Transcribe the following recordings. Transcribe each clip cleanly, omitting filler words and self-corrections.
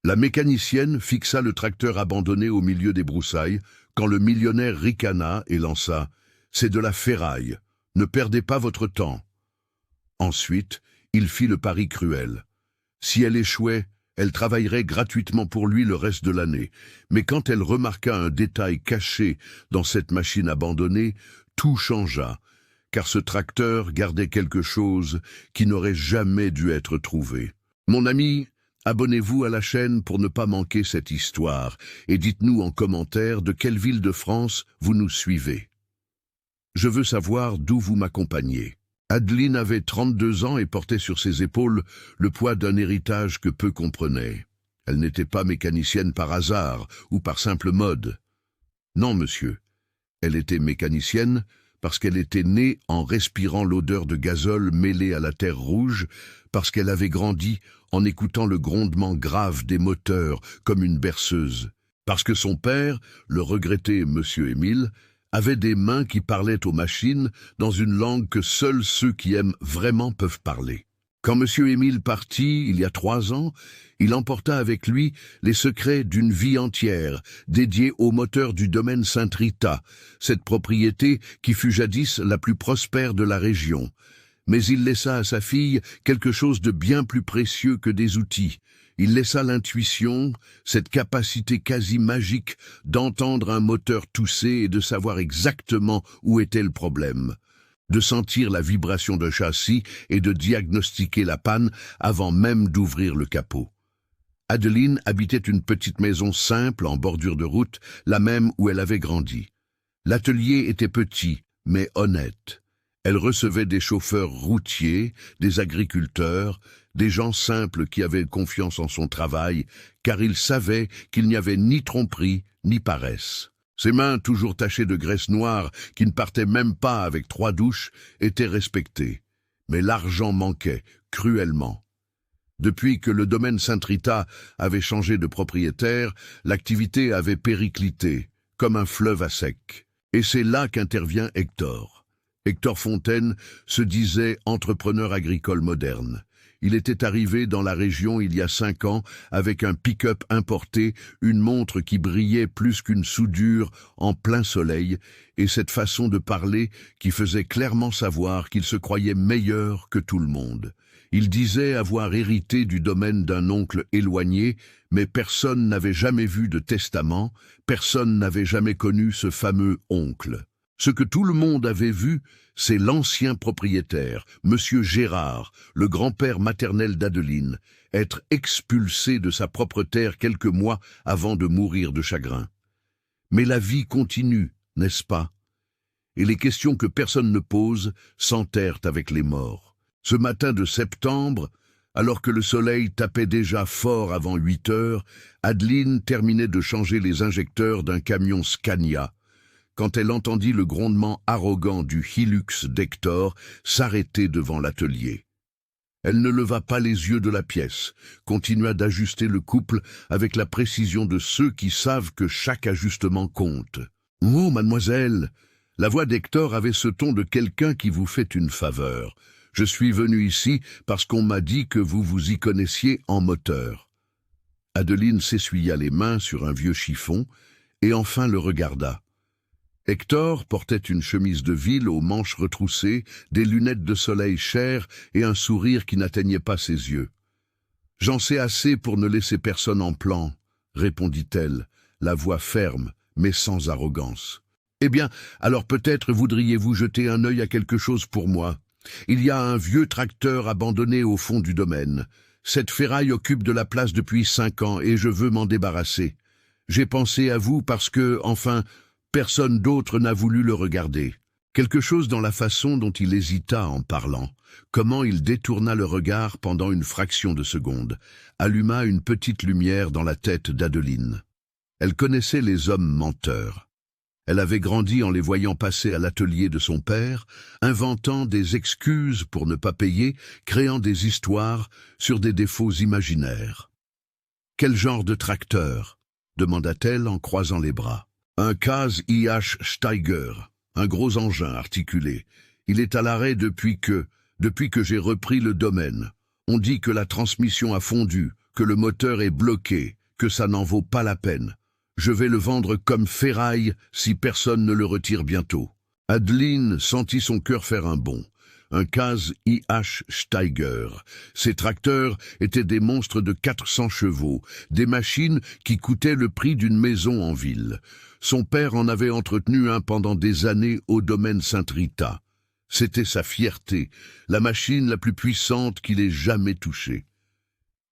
La mécanicienne fixa le tracteur abandonné au milieu des broussailles quand le millionnaire ricana et lança « C'est de la ferraille, ne perdez pas votre temps ». Ensuite, il fit le pari cruel. Si elle échouait, elle travaillerait gratuitement pour lui le reste de l'année. Mais quand elle remarqua un détail caché dans cette machine abandonnée, tout changea, car ce tracteur gardait quelque chose qui n'aurait jamais dû être trouvé. Mon ami, abonnez-vous à la chaîne pour ne pas manquer cette histoire et dites-nous en commentaire de quelle ville de France vous nous suivez. Je veux savoir d'où vous m'accompagnez. Adeline avait 32 ans et portait sur ses épaules le poids d'un héritage que peu comprenaient. Elle n'était pas mécanicienne par hasard ou par simple mode. Non, monsieur, elle était mécanicienne parce qu'elle était née en respirant l'odeur de gazole mêlée à la terre rouge, parce qu'elle avait grandi en écoutant le grondement grave des moteurs comme une berceuse, parce que son père, le regretté monsieur Émile, avait des mains qui parlaient aux machines dans une langue que seuls ceux qui aiment vraiment peuvent parler. Quand monsieur Émile partit, il y a 3 ans, il emporta avec lui les secrets d'une vie entière, dédiée au moteur du domaine Sainte-Rita, cette propriété qui fut jadis la plus prospère de la région. Mais il laissa à sa fille quelque chose de bien plus précieux que des outils. Il laissa l'intuition, cette capacité quasi magique d'entendre un moteur tousser et de savoir exactement où était le problème, de sentir la vibration d'un châssis et de diagnostiquer la panne avant même d'ouvrir le capot. Adeline habitait une petite maison simple en bordure de route, la même où elle avait grandi. L'atelier était petit, mais honnête. Elle recevait des chauffeurs routiers, des agriculteurs, des gens simples qui avaient confiance en son travail, car ils savaient qu'il n'y avait ni tromperie, ni paresse. Ses mains, toujours tachées de graisse noire, qui ne partaient même pas avec 3 douches, étaient respectées. Mais l'argent manquait, cruellement. Depuis que le domaine Sainte-Rita avait changé de propriétaire, l'activité avait périclité, comme un fleuve à sec. Et c'est là qu'intervient Hector. Hector Fontaine se disait entrepreneur agricole moderne. Il était arrivé dans la région il y a 5 ans avec un pick-up importé, une montre qui brillait plus qu'une soudure en plein soleil, et cette façon de parler qui faisait clairement savoir qu'il se croyait meilleur que tout le monde. Il disait avoir hérité du domaine d'un oncle éloigné, mais personne n'avait jamais vu de testament, personne n'avait jamais connu ce fameux oncle. Ce que tout le monde avait vu, c'est l'ancien propriétaire, monsieur Gérard, le grand-père maternel d'Adeline, être expulsé de sa propre terre quelques mois avant de mourir de chagrin. Mais la vie continue, n'est-ce pas? Et les questions que personne ne pose s'enterrent avec les morts. Ce matin de septembre, alors que le soleil tapait déjà fort avant 8 heures, Adeline terminait de changer les injecteurs d'un camion Scania, quand elle entendit le grondement arrogant du Hilux d'Hector s'arrêter devant l'atelier. Elle ne leva pas les yeux de la pièce, continua d'ajuster le couple avec la précision de ceux qui savent que chaque ajustement compte. « Oh, mademoiselle !» La voix d'Hector avait ce ton de quelqu'un qui vous fait une faveur. « Je suis venu ici parce qu'on m'a dit que vous vous y connaissiez en moteur. » Adeline s'essuya les mains sur un vieux chiffon et enfin le regarda. Hector portait une chemise de ville aux manches retroussées, des lunettes de soleil chères et un sourire qui n'atteignait pas ses yeux. « J'en sais assez pour ne laisser personne en plan, » répondit-elle, la voix ferme, mais sans arrogance. « Eh bien, alors peut-être voudriez-vous jeter un œil à quelque chose pour moi. Il y a un vieux tracteur abandonné au fond du domaine. Cette ferraille occupe de la place depuis 5 ans et je veux m'en débarrasser. J'ai pensé à vous parce que, enfin, personne d'autre n'a voulu le regarder. » Quelque chose dans la façon dont il hésita en parlant, comment il détourna le regard pendant une fraction de seconde, alluma une petite lumière dans la tête d'Adeline. Elle connaissait les hommes menteurs. Elle avait grandi en les voyant passer à l'atelier de son père, inventant des excuses pour ne pas payer, créant des histoires sur des défauts imaginaires. « Quel genre de tracteur ?» demanda-t-elle en croisant les bras. « Un Case IH Steiger, un gros engin articulé. Il est à l'arrêt depuis que j'ai repris le domaine. On dit que la transmission a fondu, que le moteur est bloqué, que ça n'en vaut pas la peine. Je vais le vendre comme ferraille si personne ne le retire bientôt. » Adeline sentit son cœur faire un bond. Un Kaz IH Steiger. Ces tracteurs étaient des monstres de 400 chevaux, des machines qui coûtaient le prix d'une maison en ville. Son père en avait entretenu un pendant des années au domaine Saint-Rita. C'était sa fierté, la machine la plus puissante qu'il ait jamais touchée.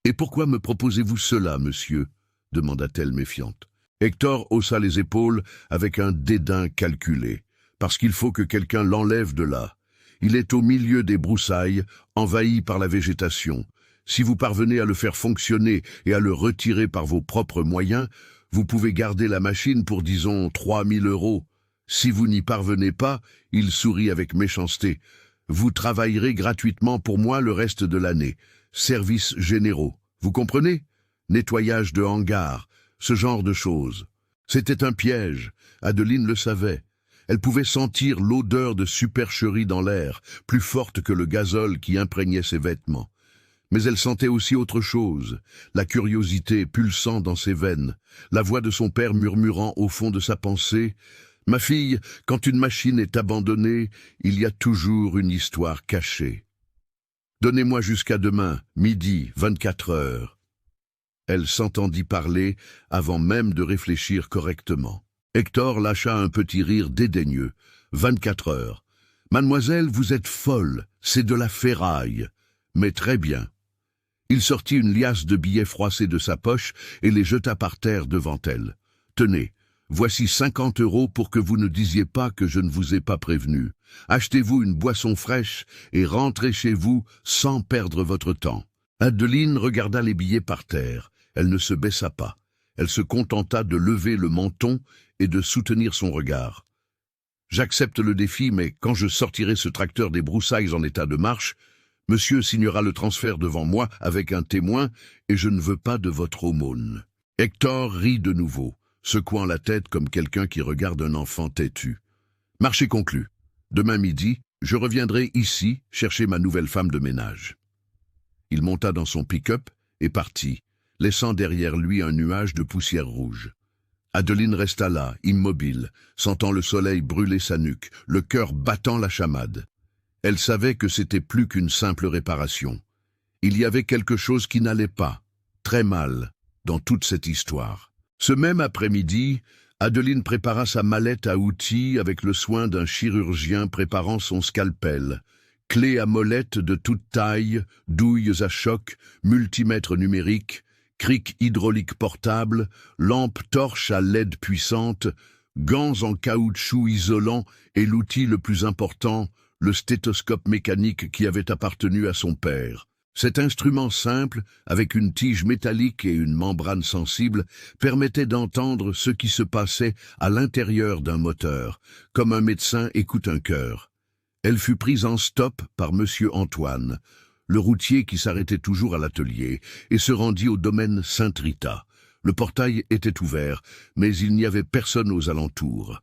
« Et pourquoi me proposez-vous cela, monsieur ?» demanda-t-elle méfiante. Hector haussa les épaules avec un dédain calculé. « Parce qu'il faut que quelqu'un l'enlève de là. Il est au milieu des broussailles, envahi par la végétation. Si vous parvenez à le faire fonctionner et à le retirer par vos propres moyens, vous pouvez garder la machine pour, disons, 3 000 €. Si vous n'y parvenez pas, il sourit avec méchanceté. Vous travaillerez gratuitement pour moi le reste de l'année. Services généraux. Vous comprenez? Nettoyage de hangars, ce genre de choses. C'était un piège. Adeline le savait. Elle pouvait sentir l'odeur de supercherie dans l'air, plus forte que le gazole qui imprégnait ses vêtements. Mais elle sentait aussi autre chose, la curiosité pulsant dans ses veines, la voix de son père murmurant au fond de sa pensée « Ma fille, quand une machine est abandonnée, il y a toujours une histoire cachée. Donnez-moi jusqu'à demain, midi, 24 heures. » Elle s'entendit parler avant même de réfléchir correctement. Hector lâcha un petit rire dédaigneux. 24 heures. Mademoiselle, vous êtes folle, c'est de la ferraille. Mais très bien. Il sortit une liasse de billets froissés de sa poche et les jeta par terre devant elle. Tenez, voici 50 € pour que vous ne disiez pas que je ne vous ai pas prévenu. Achetez-vous une boisson fraîche et rentrez chez vous sans perdre votre temps. Adeline regarda les billets par terre. Elle ne se baissa pas. Elle se contenta de lever le menton et de soutenir son regard. « J'accepte le défi, mais quand je sortirai ce tracteur des broussailles en état de marche, monsieur signera le transfert devant moi avec un témoin et je ne veux pas de votre aumône. » Hector rit de nouveau, secouant la tête comme quelqu'un qui regarde un enfant têtu. « Marché conclu. Demain midi, je reviendrai ici chercher ma nouvelle femme de ménage. » Il monta dans son pick-up et partit, laissant derrière lui un nuage de poussière rouge. Adeline resta là, immobile, sentant le soleil brûler sa nuque, le cœur battant la chamade. Elle savait que c'était plus qu'une simple réparation. Il y avait quelque chose qui n'allait pas, très mal, dans toute cette histoire. Ce même après-midi, Adeline prépara sa mallette à outils avec le soin d'un chirurgien préparant son scalpel. Clés à molette de toute taille, douilles à choc, multimètre numérique, cric hydraulique portable, lampe torche à LED puissante, gants en caoutchouc isolant et l'outil le plus important, le stéthoscope mécanique qui avait appartenu à son père. Cet instrument simple, avec une tige métallique et une membrane sensible, permettait d'entendre ce qui se passait à l'intérieur d'un moteur, comme un médecin écoute un cœur. Elle fut prise en stop par Monsieur Antoine, le routier qui s'arrêtait toujours à l'atelier, et se rendit au domaine Saint-Rita. Le portail était ouvert, mais il n'y avait personne aux alentours.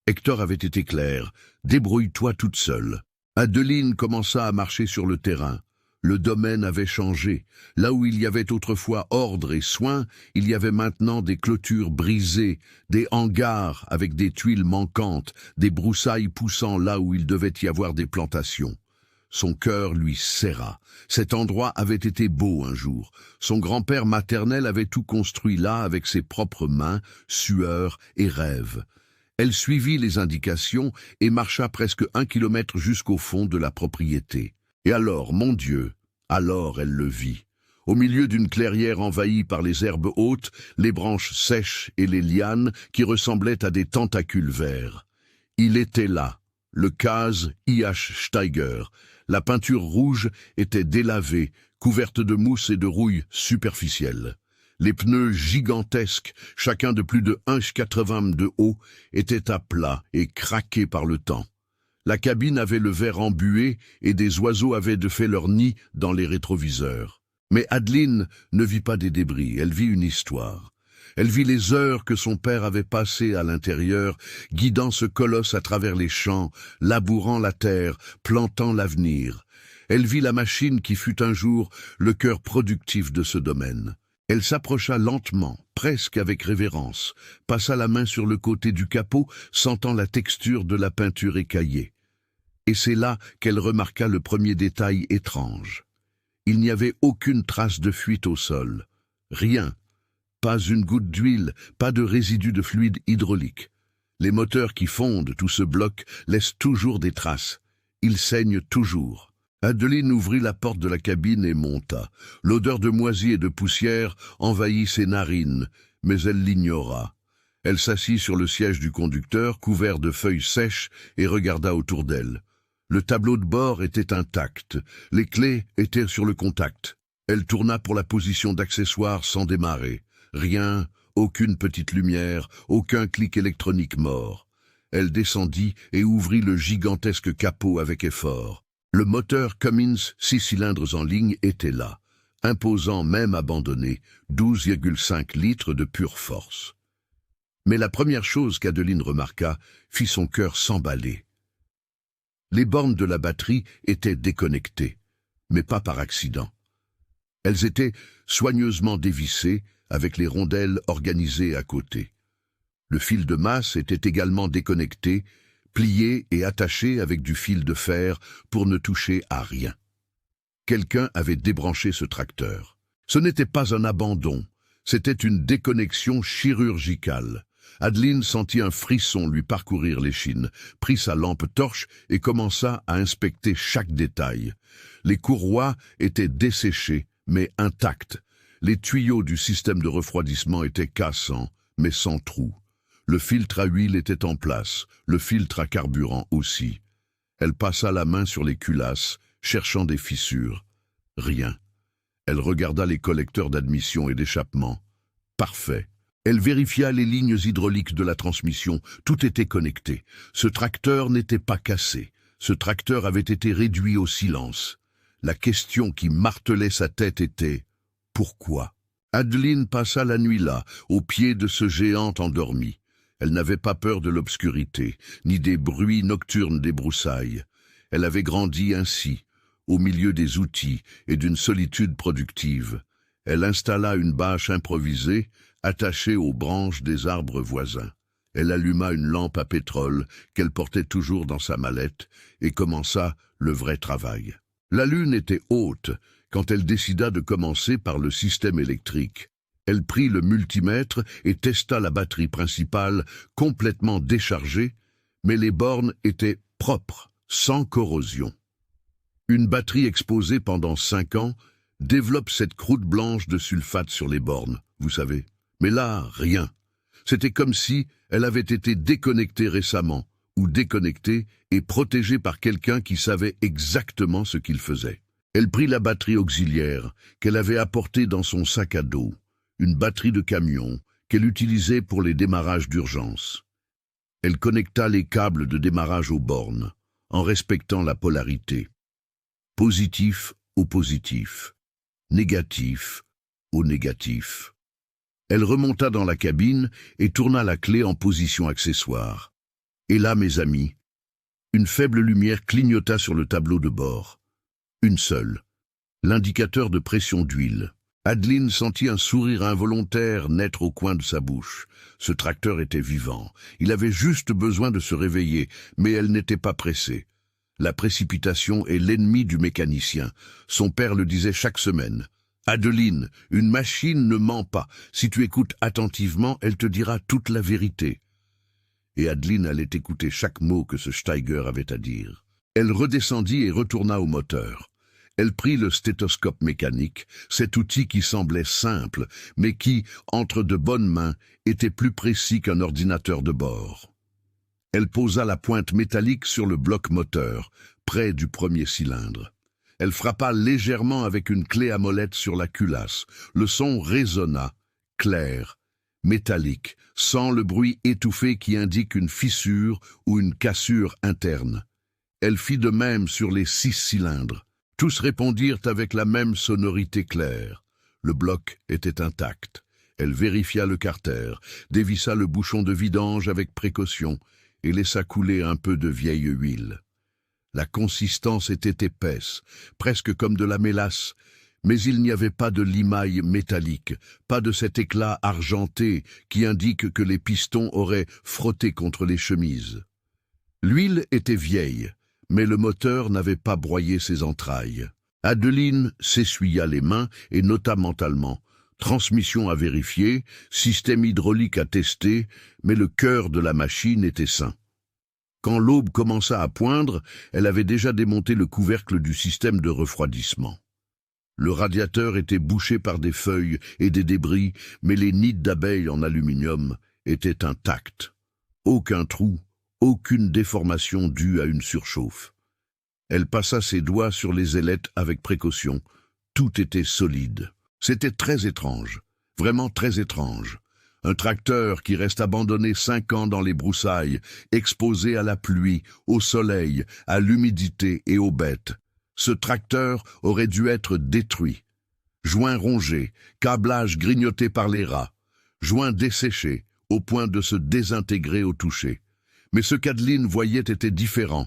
Hector avait été clair, « Débrouille-toi toute seule ». Adeline commença à marcher sur le terrain. Le domaine avait changé. Là où il y avait autrefois ordre et soin, il y avait maintenant des clôtures brisées, des hangars avec des tuiles manquantes, des broussailles poussant là où il devait y avoir des plantations. Son cœur lui serra. Cet endroit avait été beau un jour. Son grand-père maternel avait tout construit là avec ses propres mains, sueur et rêve. Elle suivit les indications et marcha presque 1 kilomètre jusqu'au fond de la propriété. Et alors, mon Dieu, alors elle le vit. Au milieu d'une clairière envahie par les herbes hautes, les branches sèches et les lianes qui ressemblaient à des tentacules verts. Il était là, le Kaz IH Steiger. La peinture rouge était délavée, couverte de mousse et de rouille superficielle. Les pneus gigantesques, chacun de plus de 1,80 m de haut, étaient à plat et craqués par le temps. La cabine avait le verre embué et des oiseaux avaient de fait leur nid dans les rétroviseurs. Mais Adeline ne vit pas des débris, elle vit une histoire. Elle vit les heures que son père avait passées à l'intérieur, guidant ce colosse à travers les champs, labourant la terre, plantant l'avenir. Elle vit la machine qui fut un jour le cœur productif de ce domaine. Elle s'approcha lentement, presque avec révérence, passa la main sur le côté du capot, sentant la texture de la peinture écaillée. Et c'est là qu'elle remarqua le premier détail étrange. Il n'y avait aucune trace de fuite au sol. Rien. Pas une goutte d'huile, pas de résidus de fluide hydraulique. Les moteurs qui fondent tout ce bloc laissent toujours des traces. Ils saignent toujours. Adeline ouvrit la porte de la cabine et monta. L'odeur de moisi et de poussière envahit ses narines, mais elle l'ignora. Elle s'assit sur le siège du conducteur, couvert de feuilles sèches, et regarda autour d'elle. Le tableau de bord était intact. Les clés étaient sur le contact. Elle tourna pour la position d'accessoire sans démarrer. Rien, aucune petite lumière, aucun clic électronique mort. Elle descendit et ouvrit le gigantesque capot avec effort. Le moteur Cummins 6 cylindres en ligne était là, imposant même abandonné, 12,5 litres de pure force. Mais la première chose qu'Adeline remarqua fit son cœur s'emballer. Les bornes de la batterie étaient déconnectées, mais pas par accident. Elles étaient soigneusement dévissées, avec les rondelles organisées à côté. Le fil de masse était également déconnecté, plié et attaché avec du fil de fer pour ne toucher à rien. Quelqu'un avait débranché ce tracteur. Ce n'était pas un abandon, c'était une déconnexion chirurgicale. Adeline sentit un frisson lui parcourir l'échine, prit sa lampe torche et commença à inspecter chaque détail. Les courroies étaient desséchées, mais intactes. Les tuyaux du système de refroidissement étaient cassants, mais sans trou. Le filtre à huile était en place, le filtre à carburant aussi. Elle passa la main sur les culasses, cherchant des fissures. Rien. Elle regarda les collecteurs d'admission et d'échappement. Parfait. Elle vérifia les lignes hydrauliques de la transmission. Tout était connecté. Ce tracteur n'était pas cassé. Ce tracteur avait été réduit au silence. La question qui martelait sa tête était « Pourquoi ?» Adeline passa la nuit là, au pied de ce géant endormi. Elle n'avait pas peur de l'obscurité, ni des bruits nocturnes des broussailles. Elle avait grandi ainsi, au milieu des outils et d'une solitude productive. Elle installa une bâche improvisée, attachée aux branches des arbres voisins. Elle alluma une lampe à pétrole qu'elle portait toujours dans sa mallette et commença le vrai travail. La lune était haute quand elle décida de commencer par le système électrique. Elle prit le multimètre et testa la batterie principale, complètement déchargée, mais les bornes étaient propres, sans corrosion. Une batterie exposée pendant 5 ans développe cette croûte blanche de sulfate sur les bornes, vous savez. Mais là, rien. C'était comme si elle avait été déconnectée récemment, ou déconnectée et protégée par quelqu'un qui savait exactement ce qu'il faisait. Elle prit la batterie auxiliaire qu'elle avait apportée dans son sac à dos. Une batterie de camion qu'elle utilisait pour les démarrages d'urgence. Elle connecta les câbles de démarrage aux bornes, en respectant la polarité. Positif au positif, négatif au négatif. Elle remonta dans la cabine et tourna la clé en position accessoire. Et là, mes amis, une faible lumière clignota sur le tableau de bord. Une seule, l'indicateur de pression d'huile. Adeline sentit un sourire involontaire naître au coin de sa bouche. Ce tracteur était vivant. Il avait juste besoin de se réveiller, mais elle n'était pas pressée. La précipitation est l'ennemi du mécanicien. Son père le disait chaque semaine. Adeline, une machine ne ment pas. Si tu écoutes attentivement, elle te dira toute la vérité. Et Adeline allait écouter chaque mot que ce Steiger avait à dire. Elle redescendit et retourna au moteur. Elle prit le stéthoscope mécanique, cet outil qui semblait simple, mais qui, entre de bonnes mains, était plus précis qu'un ordinateur de bord. Elle posa la pointe métallique sur le bloc moteur, près du premier cylindre. Elle frappa légèrement avec une clé à molette sur la culasse. Le son résonna, clair, métallique, sans le bruit étouffé qui indique une fissure ou une cassure interne. Elle fit de même sur les 6 cylindres. Tous répondirent avec la même sonorité claire. Le bloc était intact. Elle vérifia le carter, dévissa le bouchon de vidange avec précaution et laissa couler un peu de vieille huile. La consistance était épaisse, presque comme de la mélasse, Mais il n'y avait pas de limaille métallique, pas de cet éclat argenté qui indique que les pistons auraient frotté contre les chemises. L'huile était vieille, mais le moteur n'avait pas broyé ses entrailles. Adeline s'essuya les mains et nota mentalement. Transmission à vérifier, système hydraulique à tester, mais le cœur de la machine était sain. Quand l'aube commença à poindre, elle avait déjà démonté le couvercle du système de refroidissement. Le radiateur était bouché par des feuilles et des débris, mais les nids d'abeilles en aluminium étaient intacts. Aucun trou, aucune déformation due à une surchauffe. Elle passa ses doigts sur les ailettes avec précaution. Tout était solide. C'était très étrange, vraiment très étrange. Un tracteur qui reste abandonné 5 ans dans les broussailles, exposé à la pluie, au soleil, à l'humidité et aux bêtes. Ce tracteur aurait dû être détruit. Joints rongés, câblage grignoté par les rats, joints desséchés, au point de se désintégrer au toucher. Mais ce qu'Adeline voyait était différent.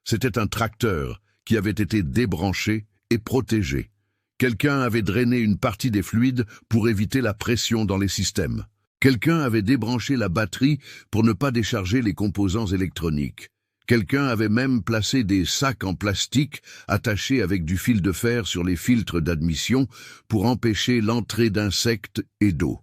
C'était un tracteur qui avait été débranché et protégé. Quelqu'un avait drainé une partie des fluides pour éviter la pression dans les systèmes. Quelqu'un avait débranché la batterie pour ne pas décharger les composants électroniques. Quelqu'un avait même placé des sacs en plastique attachés avec du fil de fer sur les filtres d'admission pour empêcher l'entrée d'insectes et d'eau.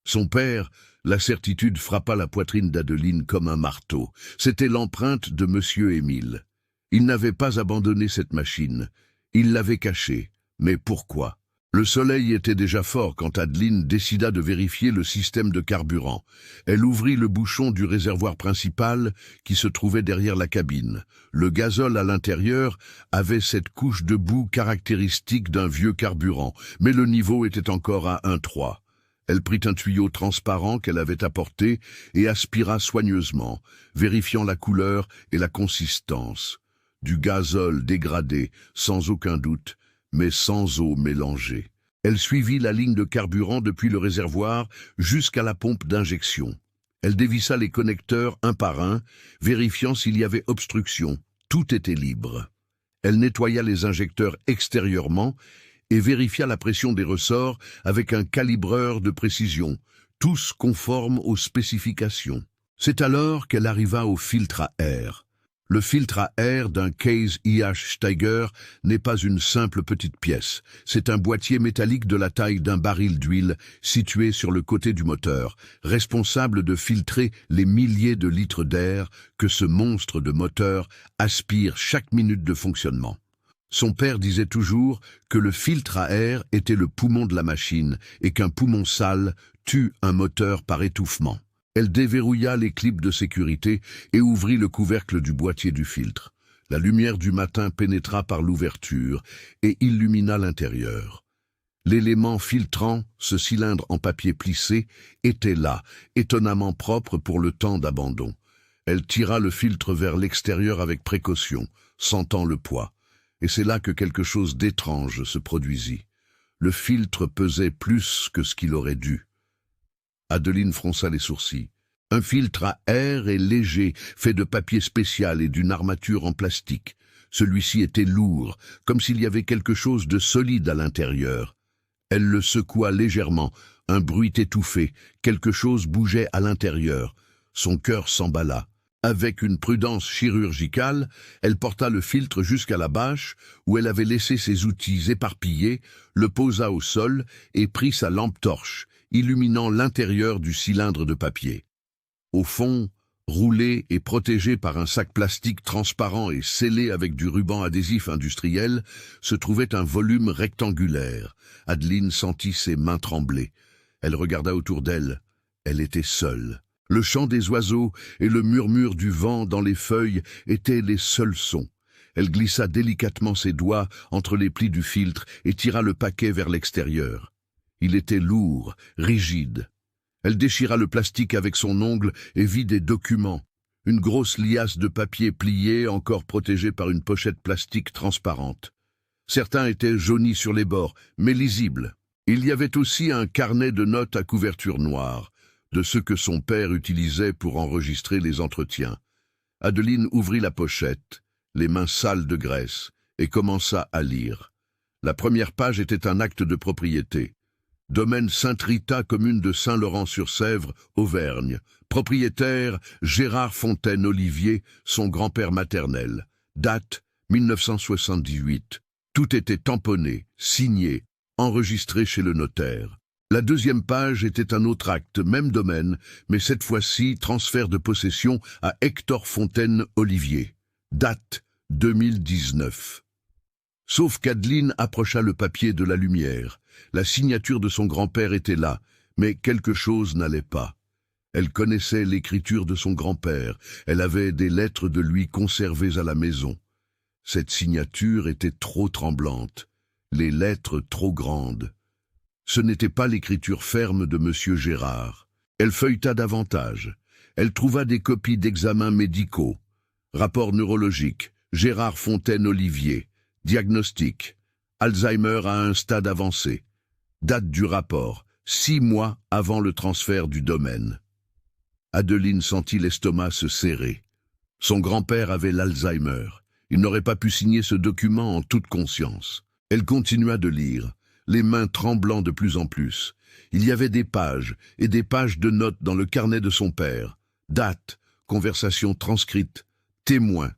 Son père, la certitude frappa la poitrine d'Adeline comme un marteau. C'était l'empreinte de Monsieur Émile. Il n'avait pas abandonné cette machine. Il l'avait cachée. Mais pourquoi? Le soleil était déjà fort quand Adeline décida de vérifier le système de carburant. Elle ouvrit le bouchon du réservoir principal qui se trouvait derrière la cabine. Le gazole à l'intérieur avait cette couche de boue caractéristique d'un vieux carburant, mais le niveau était encore à 1,3. Elle prit un tuyau transparent qu'elle avait apporté et aspira soigneusement, vérifiant la couleur et la consistance. Du gazole dégradé, sans aucun doute, mais sans eau mélangée. Elle suivit la ligne de carburant depuis le réservoir jusqu'à la pompe d'injection. Elle dévissa les connecteurs un par un, vérifiant s'il y avait obstruction. Tout était libre. Elle nettoya les injecteurs extérieurement et vérifia la pression des ressorts avec un calibreur de précision, tous conformes aux spécifications. C'est alors qu'elle arriva au filtre à air. Le filtre à air d'un Case IH Steiger n'est pas une simple petite pièce. C'est un boîtier métallique de la taille d'un baril d'huile situé sur le côté du moteur, responsable de filtrer les milliers de litres d'air que ce monstre de moteur aspire chaque minute de fonctionnement. Son père disait toujours que le filtre à air était le poumon de la machine et qu'un poumon sale tue un moteur par étouffement. Elle déverrouilla les clips de sécurité et ouvrit le couvercle du boîtier du filtre. La lumière du matin pénétra par l'ouverture et illumina l'intérieur. L'élément filtrant, ce cylindre en papier plissé, était là, étonnamment propre pour le temps d'abandon. Elle tira le filtre vers l'extérieur avec précaution, sentant le poids. Et c'est là que quelque chose d'étrange se produisit. Le filtre pesait plus que ce qu'il aurait dû. Adeline fronça les sourcils. Un filtre à air est léger, fait de papier spécial et d'une armature en plastique. Celui-ci était lourd, comme s'il y avait quelque chose de solide à l'intérieur. Elle le secoua légèrement, un bruit étouffé, quelque chose bougeait à l'intérieur. Son cœur s'emballa. Avec une prudence chirurgicale, elle porta le filtre jusqu'à la bâche, où elle avait laissé ses outils éparpillés, le posa au sol et prit sa lampe torche, illuminant l'intérieur du cylindre de papier. Au fond, roulé et protégé par un sac plastique transparent et scellé avec du ruban adhésif industriel, se trouvait un volume rectangulaire. Adeline sentit ses mains trembler. Elle regarda autour d'elle. Elle était seule. Le chant des oiseaux et le murmure du vent dans les feuilles étaient les seuls sons. Elle glissa délicatement ses doigts entre les plis du filtre et tira le paquet vers l'extérieur. Il était lourd, rigide. Elle déchira le plastique avec son ongle et vit des documents. Une grosse liasse de papier plié, encore protégée par une pochette plastique transparente. Certains étaient jaunis sur les bords, mais lisibles. Il y avait aussi un carnet de notes à couverture noire, de ceux que son père utilisait pour enregistrer les entretiens. Adeline ouvrit la pochette, les mains sales de graisse, et commença à lire. La première page était un acte de propriété. Domaine Sainte-Rita, commune de Saint-Laurent-sur-Sèvre, Auvergne. Propriétaire Gérard Fontaine-Olivier, son grand-père maternel. Date 1978. Tout était tamponné, signé, enregistré chez le notaire. La deuxième page était un autre acte, même domaine, mais cette fois-ci transfert de possession à Hector Fontaine-Olivier. Date 2019. Sauf qu'Adeline approcha le papier de la lumière. La signature de son grand-père était là, mais quelque chose n'allait pas. Elle connaissait l'écriture de son grand-père, elle avait des lettres de lui conservées à la maison. Cette signature était trop tremblante, les lettres trop grandes. Ce n'était pas l'écriture ferme de Monsieur Gérard. Elle feuilleta davantage. Elle trouva des copies d'examens médicaux. Rapport neurologique, Gérard Fontaine-Olivier. Diagnostic, Alzheimer à un stade avancé. Date du rapport, 6 mois avant le transfert du domaine. Adeline sentit l'estomac se serrer. Son grand-père avait l'Alzheimer. Il n'aurait pas pu signer ce document en toute conscience. Elle continua de lire, les mains tremblant de plus en plus. Il y avait des pages et des pages de notes dans le carnet de son père. Date, conversation transcrite, témoin,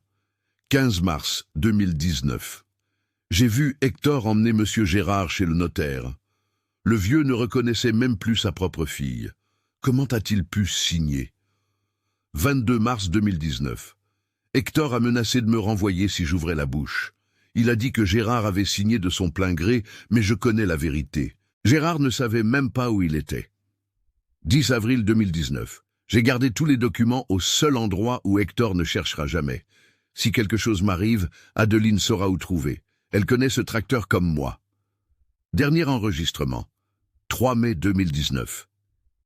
15 mars 2019. J'ai vu Hector emmener Monsieur Gérard chez le notaire. Le vieux ne reconnaissait même plus sa propre fille. Comment a-t-il pu signer? 22 mars 2019. Hector a menacé de me renvoyer si j'ouvrais la bouche. Il a dit que Gérard avait signé de son plein gré, mais je connais la vérité. Gérard ne savait même pas où il était. 10 avril 2019. J'ai gardé tous les documents au seul endroit où Hector ne cherchera jamais. Si quelque chose m'arrive, Adeline saura où trouver. Elle connaît ce tracteur comme moi. Dernier enregistrement. 3 mai 2019.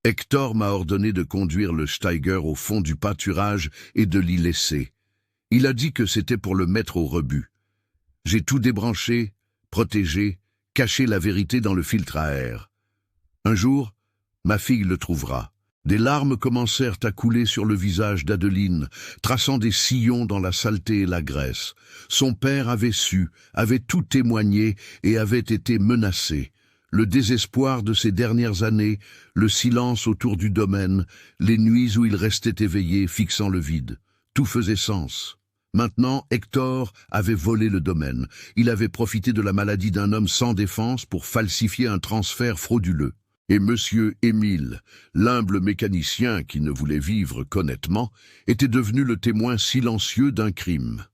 Hector m'a ordonné de conduire le Steiger au fond du pâturage et de l'y laisser. Il a dit que c'était pour le mettre au rebut. J'ai tout débranché, protégé, caché la vérité dans le filtre à air. Un jour, ma fille le trouvera. Des larmes commencèrent à couler sur le visage d'Adeline, traçant des sillons dans la saleté et la graisse. Son père avait su, avait tout témoigné et avait été menacé. Le désespoir de ces dernières années, le silence autour du domaine, les nuits où il restait éveillé, fixant le vide. Tout faisait sens. Maintenant, Hector avait volé le domaine. Il avait profité de la maladie d'un homme sans défense pour falsifier un transfert frauduleux. Et Monsieur Émile, l'humble mécanicien qui ne voulait vivre qu'honnêtement, était devenu le témoin silencieux d'un crime.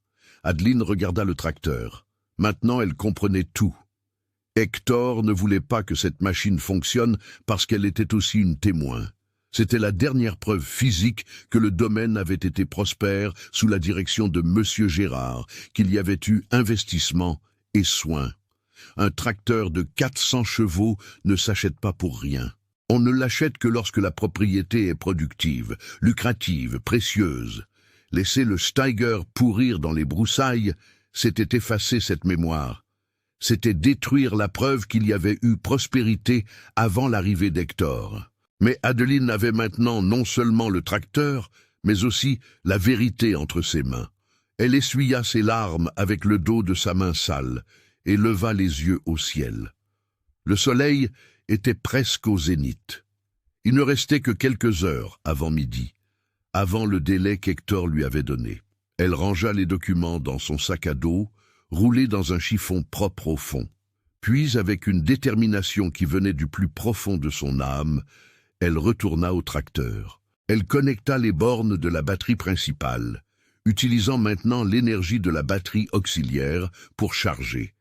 Adeline regarda le tracteur. Maintenant, elle comprenait tout. Hector ne voulait pas que cette machine fonctionne parce qu'elle était aussi une témoin. C'était la dernière preuve physique que le domaine avait été prospère sous la direction de Monsieur Gérard, qu'il y avait eu investissement et soin. Un tracteur de 400 chevaux ne s'achète pas pour rien. On ne l'achète que lorsque la propriété est productive, lucrative, précieuse. Laisser le Steiger pourrir dans les broussailles, c'était effacer cette mémoire. C'était détruire la preuve qu'il y avait eu prospérité avant l'arrivée d'Hector. Mais Adeline avait maintenant non seulement le tracteur, mais aussi la vérité entre ses mains. Elle essuya ses larmes avec le dos de sa main sale et leva les yeux au ciel. Le soleil était presque au zénith. Il ne restait que quelques heures avant midi, avant le délai qu'Hector lui avait donné. Elle rangea les documents dans son sac à dos, roulé dans un chiffon propre au fond. Puis, avec une détermination qui venait du plus profond de son âme, elle retourna au tracteur. Elle connecta les bornes de la batterie principale, utilisant maintenant l'énergie de la batterie auxiliaire pour charger.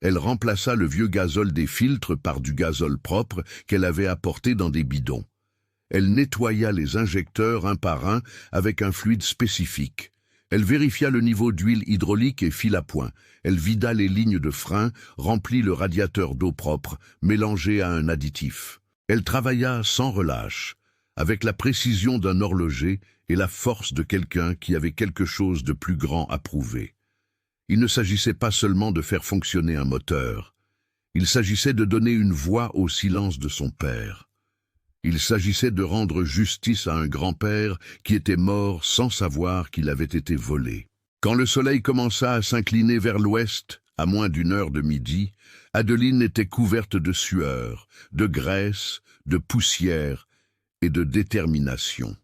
Elle remplaça le vieux gazole des filtres par du gazole propre qu'elle avait apporté dans des bidons. Elle nettoya les injecteurs un par un avec un fluide spécifique. Elle vérifia le niveau d'huile hydraulique et fil à point. Elle vida les lignes de frein, remplit le radiateur d'eau propre, mélangée à un additif. Elle travailla sans relâche, avec la précision d'un horloger et la force de quelqu'un qui avait quelque chose de plus grand à prouver. Il ne s'agissait pas seulement de faire fonctionner un moteur. Il s'agissait de donner une voix au silence de son père. Il s'agissait de rendre justice à un grand-père qui était mort sans savoir qu'il avait été volé. Quand le soleil commença à s'incliner vers l'ouest, À moins d'une heure de midi, Adeline était couverte de sueur, de graisse, de poussière et de détermination.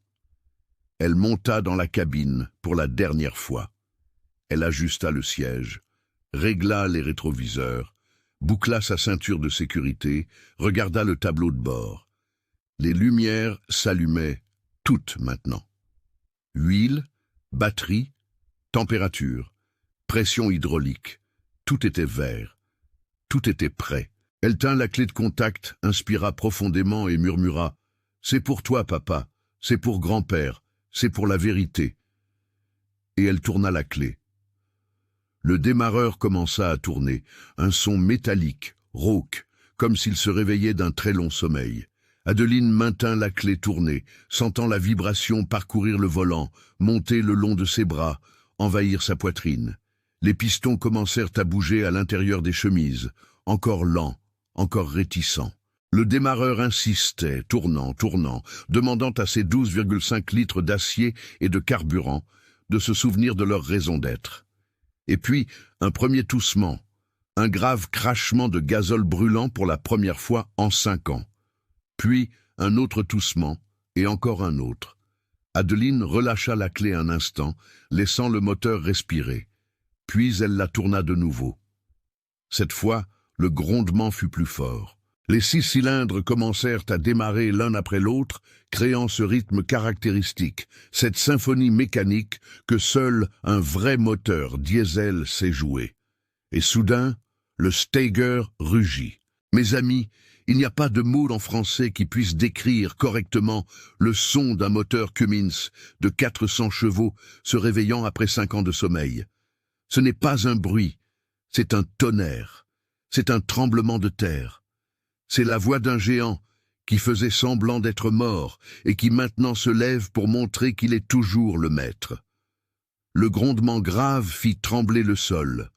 Elle monta dans la cabine pour la dernière fois. Elle ajusta le siège, régla les rétroviseurs, boucla sa ceinture de sécurité, regarda le tableau de bord. Les lumières s'allumaient toutes maintenant. Huile, batterie, température, pression hydraulique, tout était vert, tout était prêt. Elle tint la clé de contact, inspira profondément et murmura « C'est pour toi, papa, c'est pour grand-père, c'est pour la vérité. » Et elle tourna la clé. Le démarreur commença à tourner, un son métallique, rauque, comme s'il se réveillait d'un très long sommeil. Adeline maintint la clé tournée, sentant la vibration parcourir le volant, monter le long de ses bras, envahir sa poitrine. Les pistons commencèrent à bouger à l'intérieur des chemises, encore lents, encore réticents. Le démarreur insistait, tournant, demandant à ses 12,5 litres d'acier et de carburant de se souvenir de leur raison d'être. Et puis, un premier toussement, un grave crachement de gazole brûlant pour la première fois en 5 ans. Puis, un autre toussement, et encore un autre. Adeline relâcha la clé un instant, laissant le moteur respirer. Puis elle la tourna de nouveau. Cette fois, le grondement fut plus fort. Les 6 cylindres commencèrent à démarrer l'un après l'autre, créant ce rythme caractéristique, cette symphonie mécanique que seul un vrai moteur diesel sait jouer. Et soudain, le Steiger rugit. Mes amis, il n'y a pas de mot en français qui puisse décrire correctement le son d'un moteur Cummins de 400 chevaux se réveillant après 5 ans de sommeil. Ce n'est pas un bruit, c'est un tonnerre, c'est un tremblement de terre. C'est la voix d'un géant qui faisait semblant d'être mort et qui maintenant se lève pour montrer qu'il est toujours le maître. Le grondement grave fit trembler le sol.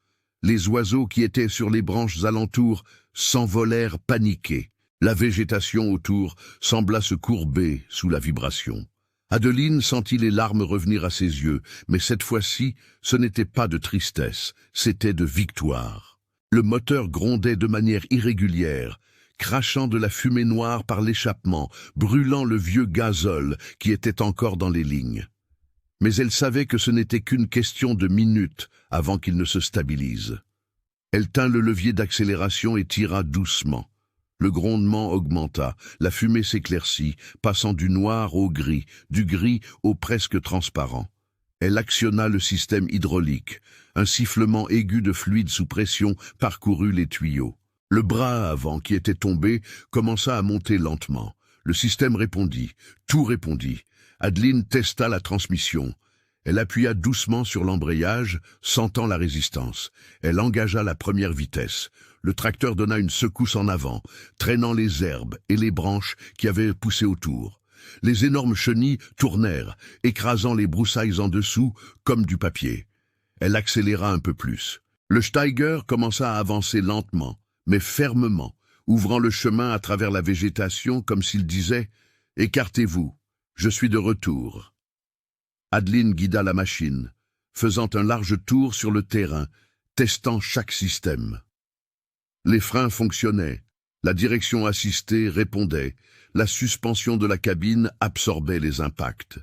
Les oiseaux qui étaient sur les branches alentours s'envolèrent paniqués. La végétation autour sembla se courber sous la vibration. Adeline sentit les larmes revenir à ses yeux, mais cette fois-ci, ce n'était pas de tristesse, c'était de victoire. Le moteur grondait de manière irrégulière, crachant de la fumée noire par l'échappement, brûlant le vieux gazole qui était encore dans les lignes. Mais elle savait que ce n'était qu'une question de minutes avant qu'il ne se stabilise. Elle tint le levier d'accélération et tira doucement. Le grondement augmenta, la fumée s'éclaircit, passant du noir au gris, du gris au presque transparent. Elle actionna le système hydraulique. Un sifflement aigu de fluide sous pression parcourut les tuyaux. Le bras avant qui était tombé commença à monter lentement. Le système répondit, tout répondit. Adeline testa la transmission. Elle appuya doucement sur l'embrayage, sentant la résistance. Elle engagea la première vitesse. Le tracteur donna une secousse en avant, traînant les herbes et les branches qui avaient poussé autour. Les énormes chenilles tournèrent, écrasant les broussailles en dessous comme du papier. Elle accéléra un peu plus. Le Steiger commença à avancer lentement, mais fermement, ouvrant le chemin à travers la végétation comme s'il disait « Écartez-vous, je suis de retour ». Adeline guida la machine, faisant un large tour sur le terrain, testant chaque système. Les freins fonctionnaient, la direction assistée répondait, la suspension de la cabine absorbait les impacts.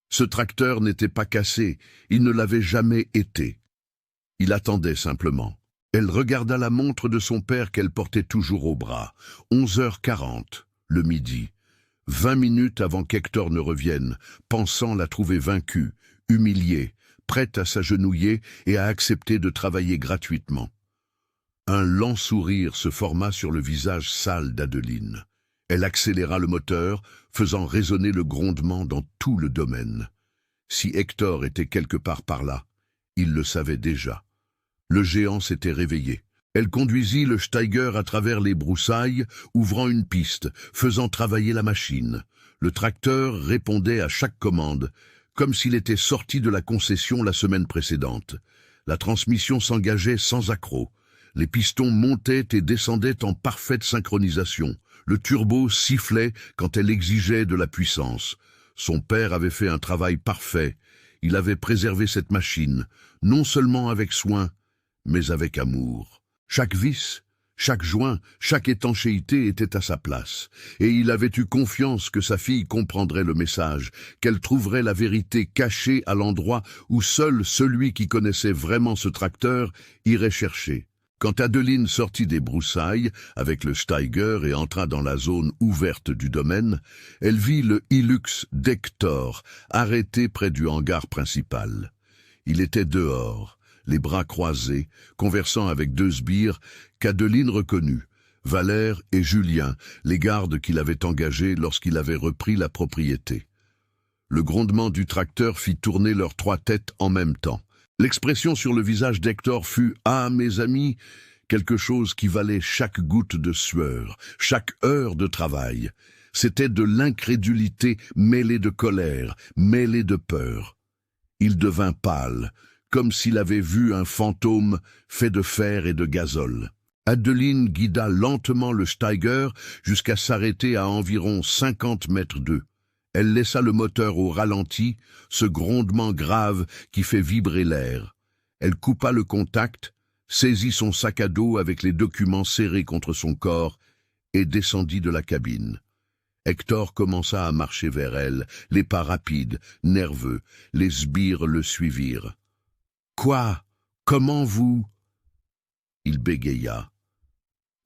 Ce tracteur n'était pas cassé, il ne l'avait jamais été. Il attendait simplement. Elle regarda la montre de son père qu'elle portait toujours au bras. 11h40, le midi. 20 minutes avant qu'Hector ne revienne, pensant la trouver vaincue, humiliée, prête à s'agenouiller et à accepter de travailler gratuitement. Un lent sourire se forma sur le visage sale d'Adeline. Elle accéléra le moteur, faisant résonner le grondement dans tout le domaine. Si Hector était quelque part par là, il le savait déjà. Le géant s'était réveillé. Elle conduisit le Steiger à travers les broussailles, ouvrant une piste, faisant travailler la machine. Le tracteur répondait à chaque commande, comme s'il était sorti de la concession la semaine précédente. La transmission s'engageait sans accroc. Les pistons montaient et descendaient en parfaite synchronisation. Le turbo sifflait quand elle exigeait de la puissance. Son père avait fait un travail parfait. Il avait préservé cette machine, non seulement avec soin, mais avec amour. Chaque vis, chaque joint, chaque étanchéité était à sa place, et il avait eu confiance que sa fille comprendrait le message, qu'elle trouverait la vérité cachée à l'endroit où seul celui qui connaissait vraiment ce tracteur irait chercher. Quand Adeline sortit des broussailles avec le Steiger et entra dans la zone ouverte du domaine, elle vit le Hilux d'Hector arrêté près du hangar principal. Il était dehors, les bras croisés, conversant avec deux sbires qu'Adeline reconnut, Valère et Julien, les gardes qu'il avait engagés lorsqu'il avait repris la propriété. Le grondement du tracteur fit tourner leurs trois têtes en même temps. L'expression sur le visage d'Hector fut « Ah, mes amis !» quelque chose qui valait chaque goutte de sueur, chaque heure de travail. C'était de l'incrédulité mêlée de colère, mêlée de peur. Il devint pâle, comme s'il avait vu un fantôme fait de fer et de gazole. Adeline guida lentement le Steiger jusqu'à s'arrêter à environ 50 mètres d'eux. Elle laissa le moteur au ralenti, ce grondement grave qui fait vibrer l'air. Elle coupa le contact, saisit son sac à dos avec les documents serrés contre son corps et descendit de la cabine. Hector commença à marcher vers elle, les pas rapides, nerveux. Les sbires le suivirent. « Quoi? Comment vous ?» Il bégaya.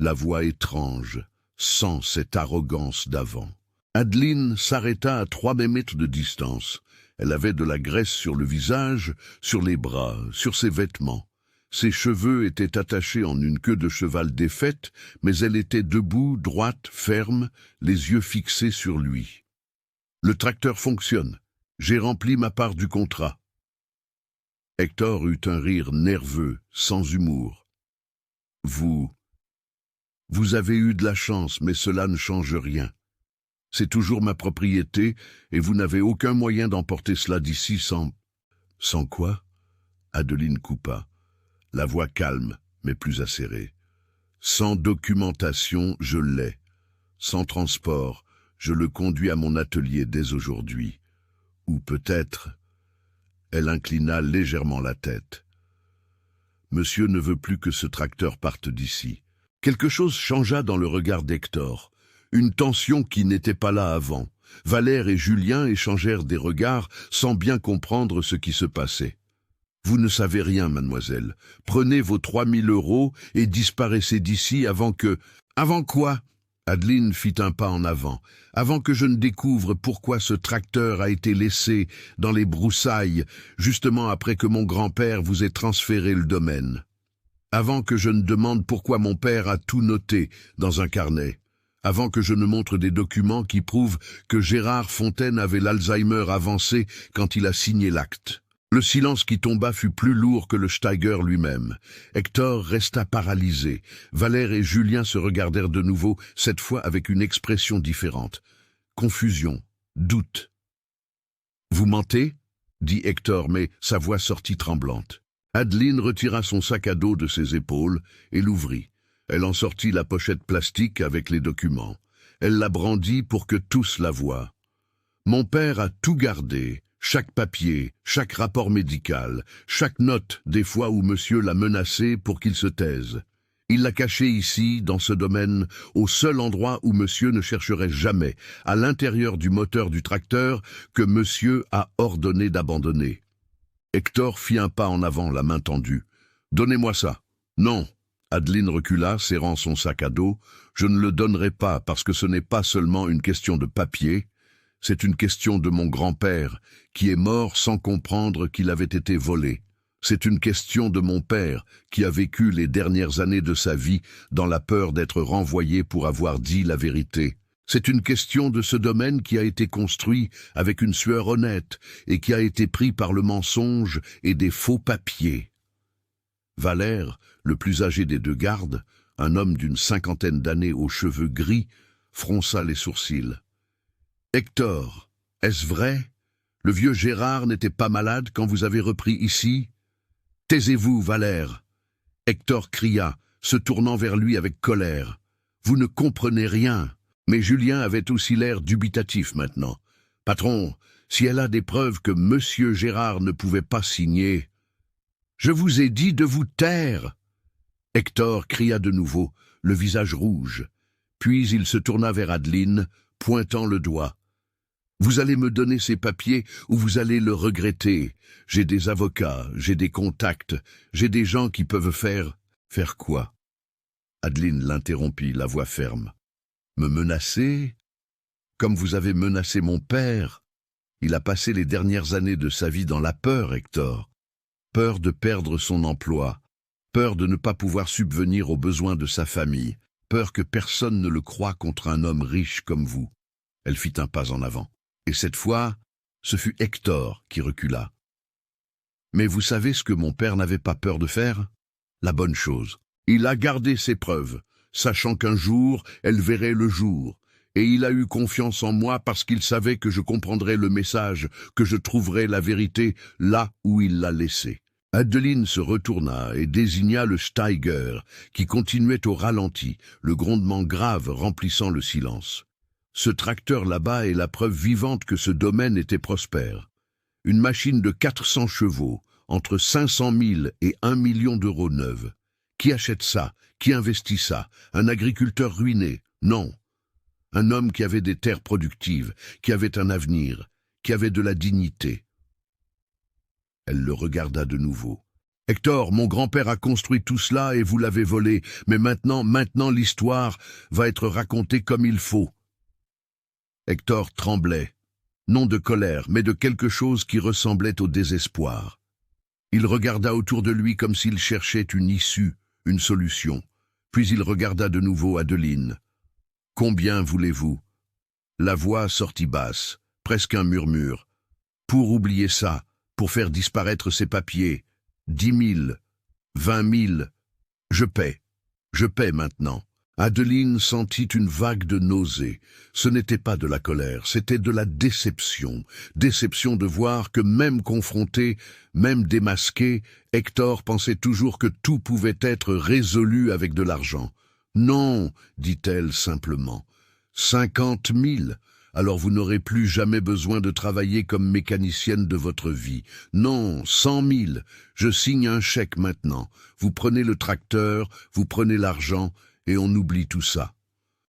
La voix étrange, sans cette arrogance d'avant. Adeline s'arrêta à 3 mètres de distance. Elle avait de la graisse sur le visage, sur les bras, sur ses vêtements. Ses cheveux étaient attachés en une queue de cheval défaite, mais elle était debout, droite, ferme, les yeux fixés sur lui. « Le tracteur fonctionne. J'ai rempli ma part du contrat. » Hector eut un rire nerveux, sans humour. « Vous avez eu de la chance, mais cela ne change rien. C'est toujours ma propriété, et vous n'avez aucun moyen d'emporter cela d'ici sans... » « Sans quoi ?» Adeline coupa, la voix calme, mais plus acérée. « Sans documentation, je l'ai. Sans transport, je le conduis à mon atelier dès aujourd'hui. Ou peut-être... » Elle inclina légèrement la tête. « Monsieur ne veut plus que ce tracteur parte d'ici. » Quelque chose changea dans le regard d'Hector. Une tension qui n'était pas là avant. Valère et Julien échangèrent des regards sans bien comprendre ce qui se passait. « Vous ne savez rien, mademoiselle. Prenez vos 3 000 € et disparaissez d'ici avant que... » « Avant quoi ?» Adeline fit un pas en avant. « Avant que je ne découvre pourquoi ce tracteur a été laissé dans les broussailles, justement après que mon grand-père vous ait transféré le domaine. Avant que je ne demande pourquoi mon père a tout noté dans un carnet. Avant que je ne montre des documents qui prouvent que Gérard Fontaine avait l'Alzheimer avancé quand il a signé l'acte. » Le silence qui tomba fut plus lourd que le Steiger lui-même. Hector resta paralysé. Valère et Julien se regardèrent de nouveau, cette fois avec une expression différente. Confusion, doute. « Vous mentez ?» dit Hector, mais sa voix sortit tremblante. Adeline retira son sac à dos de ses épaules et l'ouvrit. Elle en sortit la pochette plastique avec les documents. Elle la brandit pour que tous la voient. « Mon père a tout gardé. Chaque papier, chaque rapport médical, chaque note des fois où monsieur l'a menacé pour qu'il se taise. Il l'a caché ici, dans ce domaine, au seul endroit où monsieur ne chercherait jamais, à l'intérieur du moteur du tracteur que monsieur a ordonné d'abandonner. » Hector fit un pas en avant, la main tendue. « Donnez-moi ça. »« Non. » Adeline recula, serrant son sac à dos. « Je ne le donnerai pas parce que ce n'est pas seulement une question de papier. C'est une question de mon grand-père, qui est mort sans comprendre qu'il avait été volé. C'est une question de mon père, qui a vécu les dernières années de sa vie dans la peur d'être renvoyé pour avoir dit la vérité. C'est une question de ce domaine qui a été construit avec une sueur honnête et qui a été pris par le mensonge et des faux papiers. » Valère, le plus âgé des deux gardes, un homme d'une 50aine d'années aux cheveux gris, fronça les sourcils. « Hector, est-ce vrai? Le vieux Gérard n'était pas malade quand vous avez repris ici? »« Taisez-vous, Valère !» Hector cria, se tournant vers lui avec colère. « Vous ne comprenez rien !» Mais Julien avait aussi l'air dubitatif maintenant. « Patron, si elle a des preuves que monsieur Gérard ne pouvait pas signer... » Je vous ai dit de vous taire !» Hector cria de nouveau, le visage rouge. Puis il se tourna vers Adeline, pointant le doigt. « Vous allez me donner ces papiers ou vous allez le regretter. J'ai des avocats, j'ai des contacts, j'ai des gens qui peuvent faire... » « Faire quoi ?» Adeline l'interrompit, la voix ferme. « Me menacer ? Comme vous avez menacé mon père. Il a passé les dernières années de sa vie dans la peur, Hector. Peur de perdre son emploi, peur de ne pas pouvoir subvenir aux besoins de sa famille, peur que personne ne le croie contre un homme riche comme vous. » Elle fit un pas en avant. Et cette fois, ce fut Hector qui recula. « Mais vous savez ce que mon père n'avait pas peur de faire ? La bonne chose. Il a gardé ses preuves, sachant qu'un jour, elles verraient le jour. Et il a eu confiance en moi parce qu'il savait que je comprendrais le message, que je trouverais la vérité là où il l'a laissée. » Adeline se retourna et désigna le Steiger, qui continuait au ralenti, le grondement grave remplissant le silence. Ce tracteur là-bas est la preuve vivante que ce domaine était prospère. Une machine de 400 chevaux, entre 500 000 et 1 million d'euros neuve. Qui achète ça? Qui investit ça? Un agriculteur ruiné? Non. Un homme qui avait des terres productives, qui avait un avenir, qui avait de la dignité. Elle le regarda de nouveau. « Hector, mon grand-père a construit tout cela et vous l'avez volé, mais maintenant l'histoire va être racontée comme il faut. » Hector tremblait, non de colère, mais de quelque chose qui ressemblait au désespoir. Il regarda autour de lui comme s'il cherchait une issue, une solution. Puis il regarda de nouveau Adeline. « Combien voulez-vous » La voix sortit basse, presque un murmure. « Pour oublier ça, pour faire disparaître ces papiers, 10 000, 20 000, je paie maintenant. » Adeline sentit une vague de nausée. Ce n'était pas de la colère, c'était de la déception. Déception de voir que même confronté, même démasqué, Hector pensait toujours que tout pouvait être résolu avec de l'argent. « Non, dit-elle simplement. 50 000, alors vous n'aurez plus jamais besoin de travailler comme mécanicienne de votre vie. Non, 100 000, je signe un chèque maintenant. Vous prenez le tracteur, vous prenez l'argent, et on oublie tout ça. »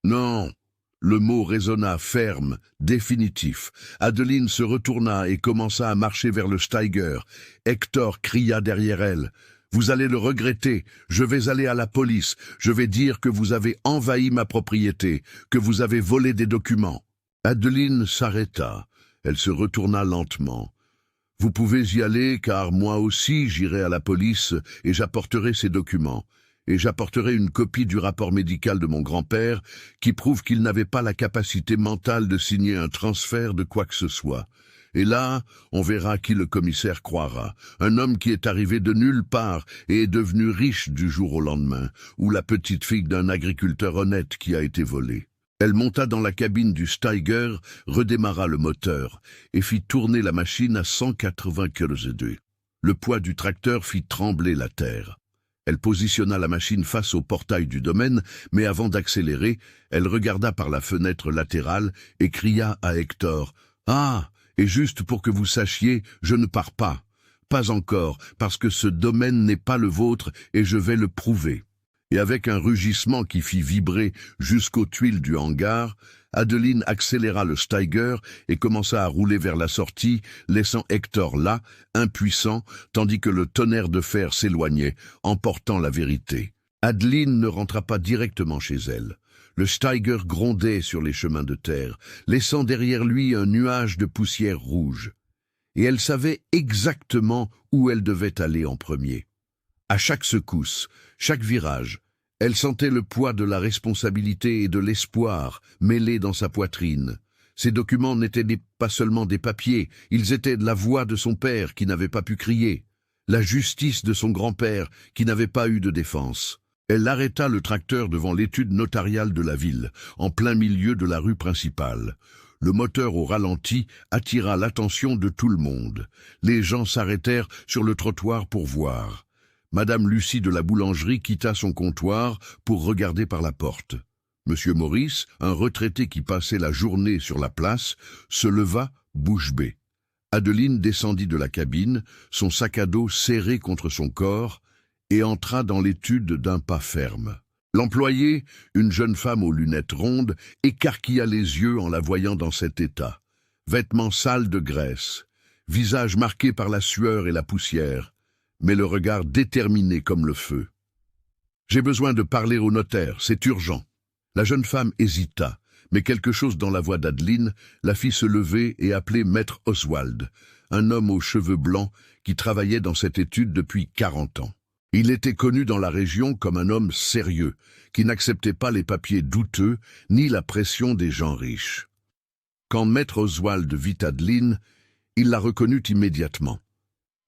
Non, le mot résonna ferme, définitif. Adeline se retourna et commença à marcher vers le Steiger. Hector cria derrière elle. « Vous allez le regretter, je vais aller à la police, je vais dire que vous avez envahi ma propriété, que vous avez volé des documents. » Adeline s'arrêta, elle se retourna lentement. « Vous pouvez y aller car moi aussi j'irai à la police et j'apporterai ces documents. Et j'apporterai une copie du rapport médical de mon grand-père qui prouve qu'il n'avait pas la capacité mentale de signer un transfert de quoi que ce soit. Et là, on verra qui le commissaire croira. Un homme qui est arrivé de nulle part et est devenu riche du jour au lendemain, ou la petite fille d'un agriculteur honnête qui a été volée. » Elle monta dans la cabine du Steiger, redémarra le moteur et fit tourner la machine à 180 km/h. Le poids du tracteur fit trembler la terre. Elle positionna la machine face au portail du domaine, mais avant d'accélérer, elle regarda par la fenêtre latérale et cria à Hector « Ah, et juste pour que vous sachiez, je ne pars pas. Pas encore, parce que ce domaine n'est pas le vôtre et je vais le prouver. » Et avec un rugissement qui fit vibrer jusqu'aux tuiles du hangar, Adeline accéléra le Steiger et commença à rouler vers la sortie, laissant Hector là, impuissant, tandis que le tonnerre de fer s'éloignait, emportant la vérité. Adeline ne rentra pas directement chez elle. Le Steiger grondait sur les chemins de terre, laissant derrière lui un nuage de poussière rouge. Et elle savait exactement où elle devait aller en premier. À chaque secousse, chaque virage, elle sentait le poids de la responsabilité et de l'espoir mêlés dans sa poitrine. Ces documents n'étaient pas seulement des papiers, ils étaient la voix de son père qui n'avait pas pu crier, la justice de son grand-père qui n'avait pas eu de défense. Elle arrêta le tracteur devant l'étude notariale de la ville, en plein milieu de la rue principale. Le moteur au ralenti attira l'attention de tout le monde. Les gens s'arrêtèrent sur le trottoir pour voir. Madame Lucie de la boulangerie quitta son comptoir pour regarder par la porte. Monsieur Maurice, un retraité qui passait la journée sur la place, se leva bouche bée. Adeline descendit de la cabine, son sac à dos serré contre son corps, et entra dans l'étude d'un pas ferme. L'employée, une jeune femme aux lunettes rondes, écarquilla les yeux en la voyant dans cet état. Vêtements sales de graisse, visage marqué par la sueur et la poussière, mais le regard déterminé comme le feu. « J'ai besoin de parler au notaire, c'est urgent. » La jeune femme hésita, mais quelque chose dans la voix d'Adeline la fit se lever et appeler Maître Oswald, un homme aux cheveux blancs qui travaillait dans cette étude depuis 40 ans. Il était connu dans la région comme un homme sérieux, qui n'acceptait pas les papiers douteux ni la pression des gens riches. Quand Maître Oswald vit Adeline, il la reconnut immédiatement.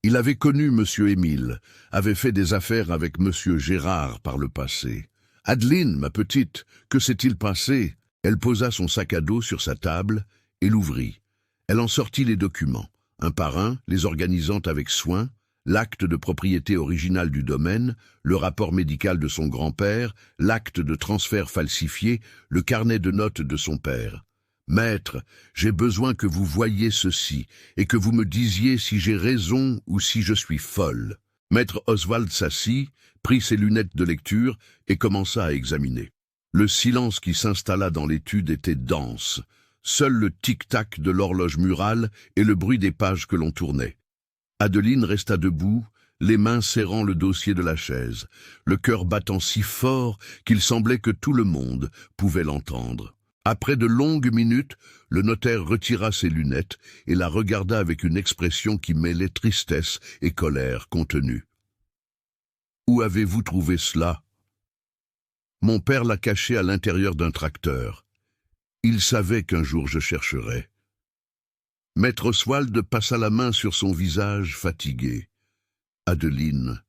Il avait connu M. Émile, avait fait des affaires avec M. Gérard par le passé. « Adeline, ma petite, que s'est-il passé ?» Elle posa son sac à dos sur sa table et l'ouvrit. Elle en sortit les documents, un par un, les organisant avec soin, l'acte de propriété originale du domaine, le rapport médical de son grand-père, l'acte de transfert falsifié, le carnet de notes de son père. « Maître, j'ai besoin que vous voyiez ceci et que vous me disiez si j'ai raison ou si je suis folle. » Maître Oswald s'assit, prit ses lunettes de lecture et commença à examiner. Le silence qui s'installa dans l'étude était dense. Seul le tic-tac de l'horloge murale et le bruit des pages que l'on tournait. Adeline resta debout, les mains serrant le dossier de la chaise, le cœur battant si fort qu'il semblait que tout le monde pouvait l'entendre. Après de longues minutes, le notaire retira ses lunettes et la regarda avec une expression qui mêlait tristesse et colère contenue. « Où avez-vous trouvé cela ?» « Mon père l'a caché à l'intérieur d'un tracteur. Il savait qu'un jour je chercherais. » Maître Oswald passa la main sur son visage fatigué. « Adeline,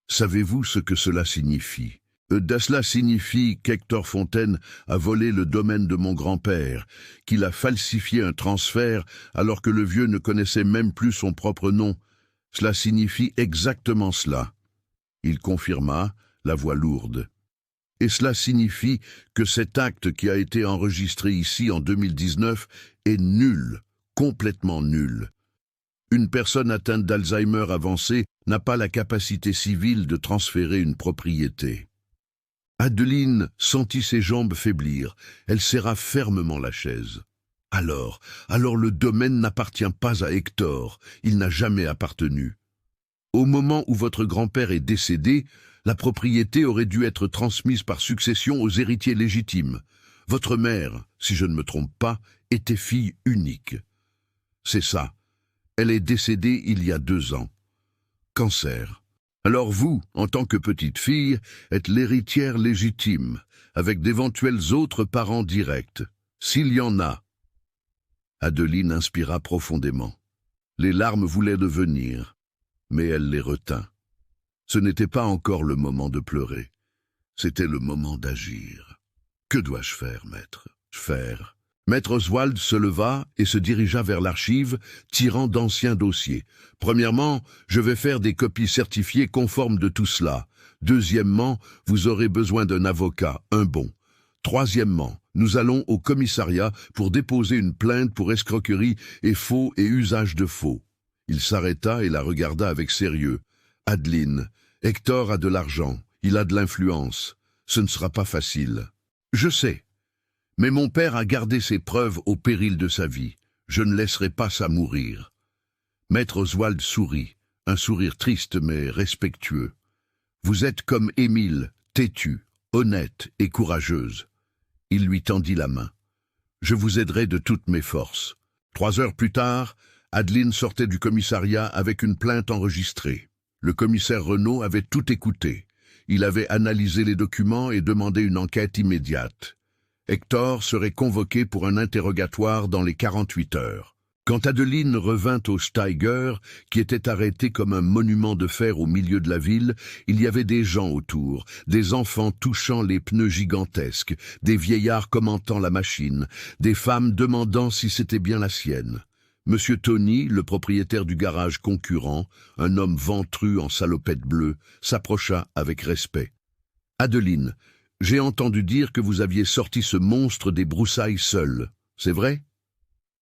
savez-vous ce que cela signifie ? Cela signifie qu'Hector Fontaine a volé le domaine de mon grand-père, qu'il a falsifié un transfert alors que le vieux ne connaissait même plus son propre nom. Cela signifie exactement cela. » Il confirma, la voix lourde. « Et cela signifie que cet acte qui a été enregistré ici en 2019 est nul, complètement nul. Une personne atteinte d'Alzheimer avancé n'a pas la capacité civile de transférer une propriété. » Adeline sentit ses jambes faiblir. Elle serra fermement la chaise. « Alors le domaine n'appartient pas à Hector. Il n'a jamais appartenu. Au moment où votre grand-père est décédé, la propriété aurait dû être transmise par succession aux héritiers légitimes. Votre mère, si je ne me trompe pas, était fille unique. C'est ça. Elle est décédée il y a 2 ans. Cancer. Alors vous, en tant que petite fille, êtes l'héritière légitime, avec d'éventuels autres parents directs, s'il y en a. » Adeline inspira profondément. Les larmes voulaient devenir, mais elle les retint. Ce n'était pas encore le moment de pleurer. C'était le moment d'agir. « Que dois-je faire, maître ? Faire ?» Maître Oswald se leva et se dirigea vers l'archive, tirant d'anciens dossiers. « Premièrement, je vais faire des copies certifiées conformes de tout cela. Deuxièmement, vous aurez besoin d'un avocat, un bon. Troisièmement, nous allons au commissariat pour déposer une plainte pour escroquerie et faux et usage de faux. » Il s'arrêta et la regarda avec sérieux. « Adeline, Hector a de l'argent, il a de l'influence. Ce ne sera pas facile. »« Je sais. Mais mon père a gardé ses preuves au péril de sa vie. Je ne laisserai pas ça mourir. » Maître Oswald sourit, un sourire triste mais respectueux. « Vous êtes comme Émile, têtue, honnête et courageuse. » Il lui tendit la main. « Je vous aiderai de toutes mes forces. » 3 heures plus tard, Adeline sortait du commissariat avec une plainte enregistrée. Le commissaire Renaud avait tout écouté. Il avait analysé les documents et demandé une enquête immédiate. Hector serait convoqué pour un interrogatoire dans les 48 heures. Quand Adeline revint au Steiger, qui était arrêté comme un monument de fer au milieu de la ville, il y avait des gens autour, des enfants touchant les pneus gigantesques, des vieillards commentant la machine, des femmes demandant si c'était bien la sienne. Monsieur Tony, le propriétaire du garage concurrent, un homme ventru en salopette bleue, s'approcha avec respect. « Adeline, j'ai entendu dire que vous aviez sorti ce monstre des broussailles seul, c'est vrai ?»«